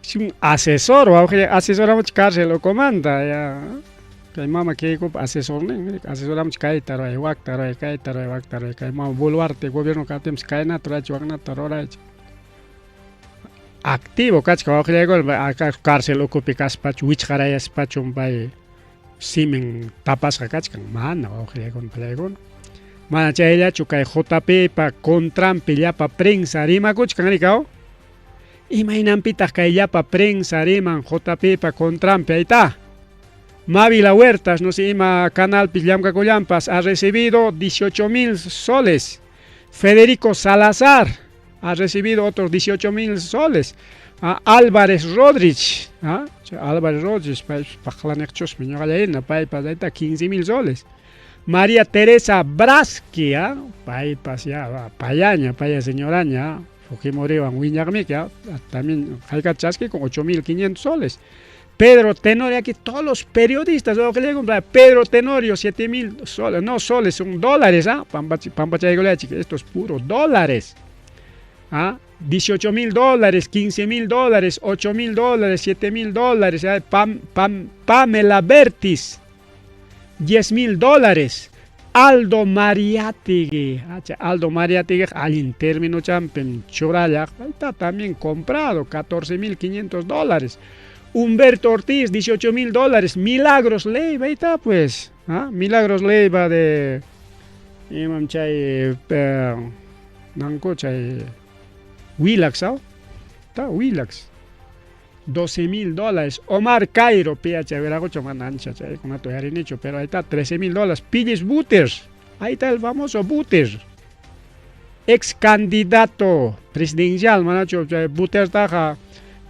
Es un asesor, asesoramos cárcel, lo comanda. Ya. Que mamá que asesor, asesoramos caetaro, waktaro, que mamá Boluarte, gobierno que tenemos caena, torach, activo, cachca, acá cárcel ocupi caspacho, wichara espacho, simen tapas cachcan, mana, con pelegon. Mana chayllachu kay JP pa contrampi llapa prensa rimakuchkan rikao. Imaynampitaq kay llapa prensa riman JP pa contrampi ahí Mávila Huertas, no sé, canal Pillamcacollampas, ha recibido 18,000 soles. Federico Salazar ha recibido otros 18,000 soles. Álvarez Rodríguez, Álvarez Rodríguez, 15,000 soles. María Teresa Brasqui, payaña, señoraña, Fujimori Van Wiñarmic, también Jaicachasqui con 8,500 soles. Pedro Tenorio, aquí todos los periodistas, Pedro Tenorio, 7,000 soles, no soles, son dólares, esto es puro dólares. 18,000 dólares, 15,000 dólares, 8,000 dólares, 7,000 dólares. Pamela Bertis, 10,000 dólares. Aldo Mariátegui, al interno champion Choraya, está también comprado, 14,500 dólares. Humberto Ortiz, 18,000 dólares. Milagros Leiva, ahí está pues. Milagros Leiva de Willax, está Willax. 12,000 dólares. Omar Cairo, PH, Veragocho, Manancha, con una toalla hecho, pero ahí está, 13,000 dólares. Pilles Butters, ahí está el famoso Butters. Ex candidato presidencial, manacho, Butters taja.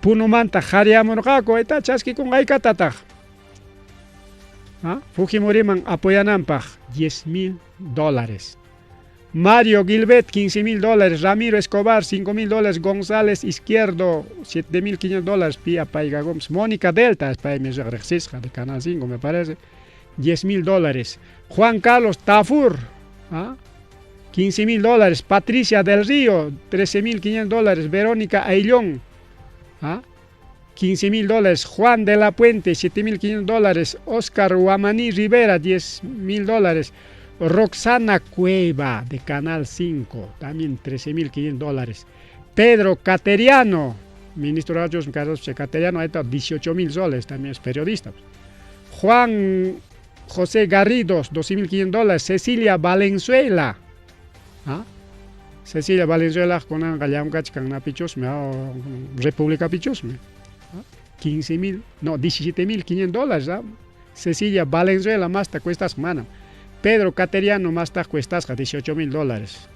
Punumanta, Jariamorgaco, ahí está, chasqui con Gaikatataj. Fujimoriman apoyanampaj, 10,000 dólares. Mario Gilbert, 15,000 dólares. Ramiro Escobar, 5,000 dólares. González Izquierdo, 7,500 dólares. Pia Paiga Gómez. Mónica Delta, es para de Canal 5, me parece. 10,000 dólares. Juan Carlos Tafur, 15,000 dólares. Patricia del Río, 13,500 dólares. Verónica Aillón, 15,000 dólares. Juan de la Puente, 7,500 dólares. Oscar Guamaní Rivera, 10,000 dólares. Roxana Cueva de Canal 5, también 13,500 dólares. Pedro Cateriano, ministro de Carlos Cateriano, ahí está, 18,000 soles, también es periodista. Juan José Garridos, 12,500 dólares. Cecilia Valenzuela, Cecilia Valenzuela con Angayam Kachkan Pichosme, República Pichosme, 17,500 dólares. Cecilia Valenzuela, más te cuesta semana. Pedro Cateriano, más te cuesta 18,000 dólares.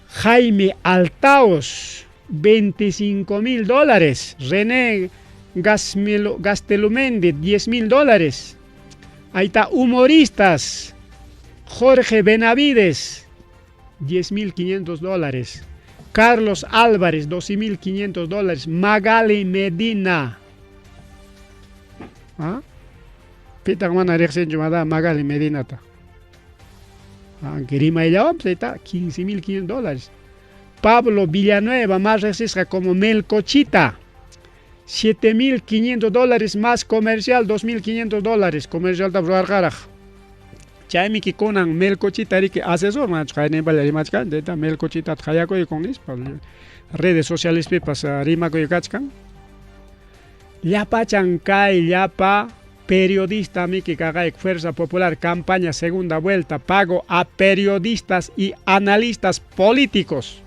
Jaime Altaos, 25,000 dólares. René Gastelumendi, 10,000 dólares. Ahí está, humoristas. Jorge Benavides, 10,500 dólares. Carlos Álvarez, 12,500 dólares. Magali Medina. Pita mana reacción llamada Magali Medina. Grima y ahí está, 15,500 dólares. Pablo Villanueva, más resista como Melcochita. 7,500 dólares más comercial, 2,500 dólares. Comercial de Bruargaraj. Chaimi que conan Melcochita, que asesor, Melcochita, Hayako y con redes sociales, pepas, Rimaco y Kachkan. Yapa Chancay, Yapa. Periodista Miki Kagaik, Fuerza Popular, campaña segunda vuelta, pago a periodistas y analistas políticos.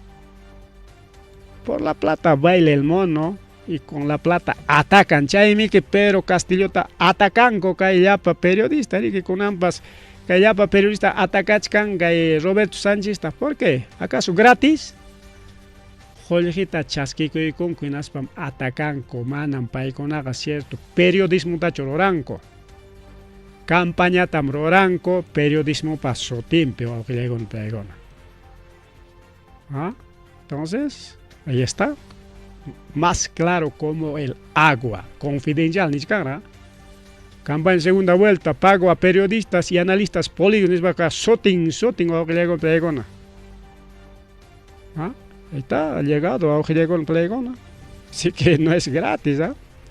Por la plata baila el mono y con la plata atacan. Chay Miki Pedro Castillota atacan con Kayapa periodista y que con ambas Kayapa periodista atacachkan Kay Roberto Sánchez. ¿Por qué? ¿Acaso gratis? Joljita chasquico y con cuinaspam atacan comanan paiconaga cierto periodismo tachororanco. Campaña tamroranco, periodismo pasotimpe o algo peigona. Entonces, ahí está. Más claro como el agua. Confidencial, ni siquiera. Campaña segunda vuelta, pago a periodistas y analistas políticos. Soting o algo peigona. Ahí está, ha llegado a Ojillegón Plegona. Así que no es gratis,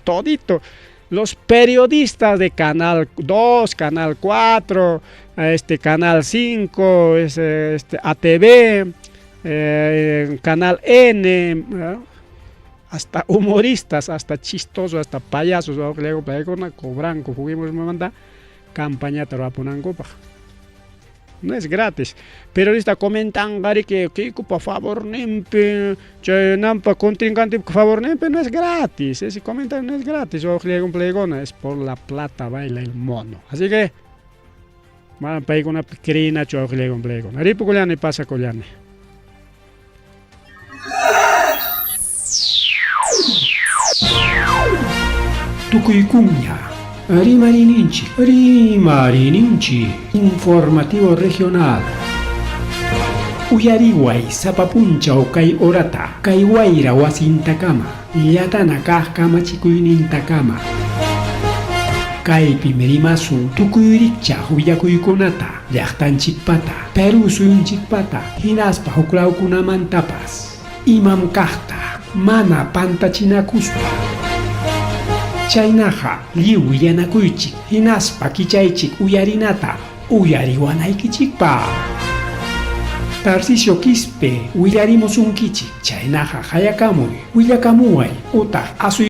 Todito. Los periodistas de Canal 2, Canal 4, Canal 5, ATV, Canal N, hasta humoristas, hasta chistosos, hasta payasos, Ojillegón Plegona, cobran, cogimos me manda campaña tarapunango. no es gratis. Pero esta comentan que por favor nempe, nampa contrincante por favor nempe, no es gratis. Ese comentario no es gratis. O plegona es por la plata baila el mono. Así que van a pegar una crina plegona. Aripo collane pasa collane. Tucuycuña, Arimarininchi, informativo regional. Uyariway, Sapapuncha o Kai Orata, Kaiwaira Wasintakama, Yatana Kahkama Chikuynintakama. Kaipi Merimasu, Tukuyricha, Huyakuykunata, Yachtanchikpata, Peru Suyunchikpata, Hinaspa Huklaukunamantapas, Imam Kahta, Mana Pantachinakuspa. Chaynaja, liu yanakuychik, hinaspa kichaychik uyarinata, uyariwanaykichikpa. Tarcisio Quispe, uyarimosunkichik, chaynaja hayakamuy, uyakamuay, utaq asuy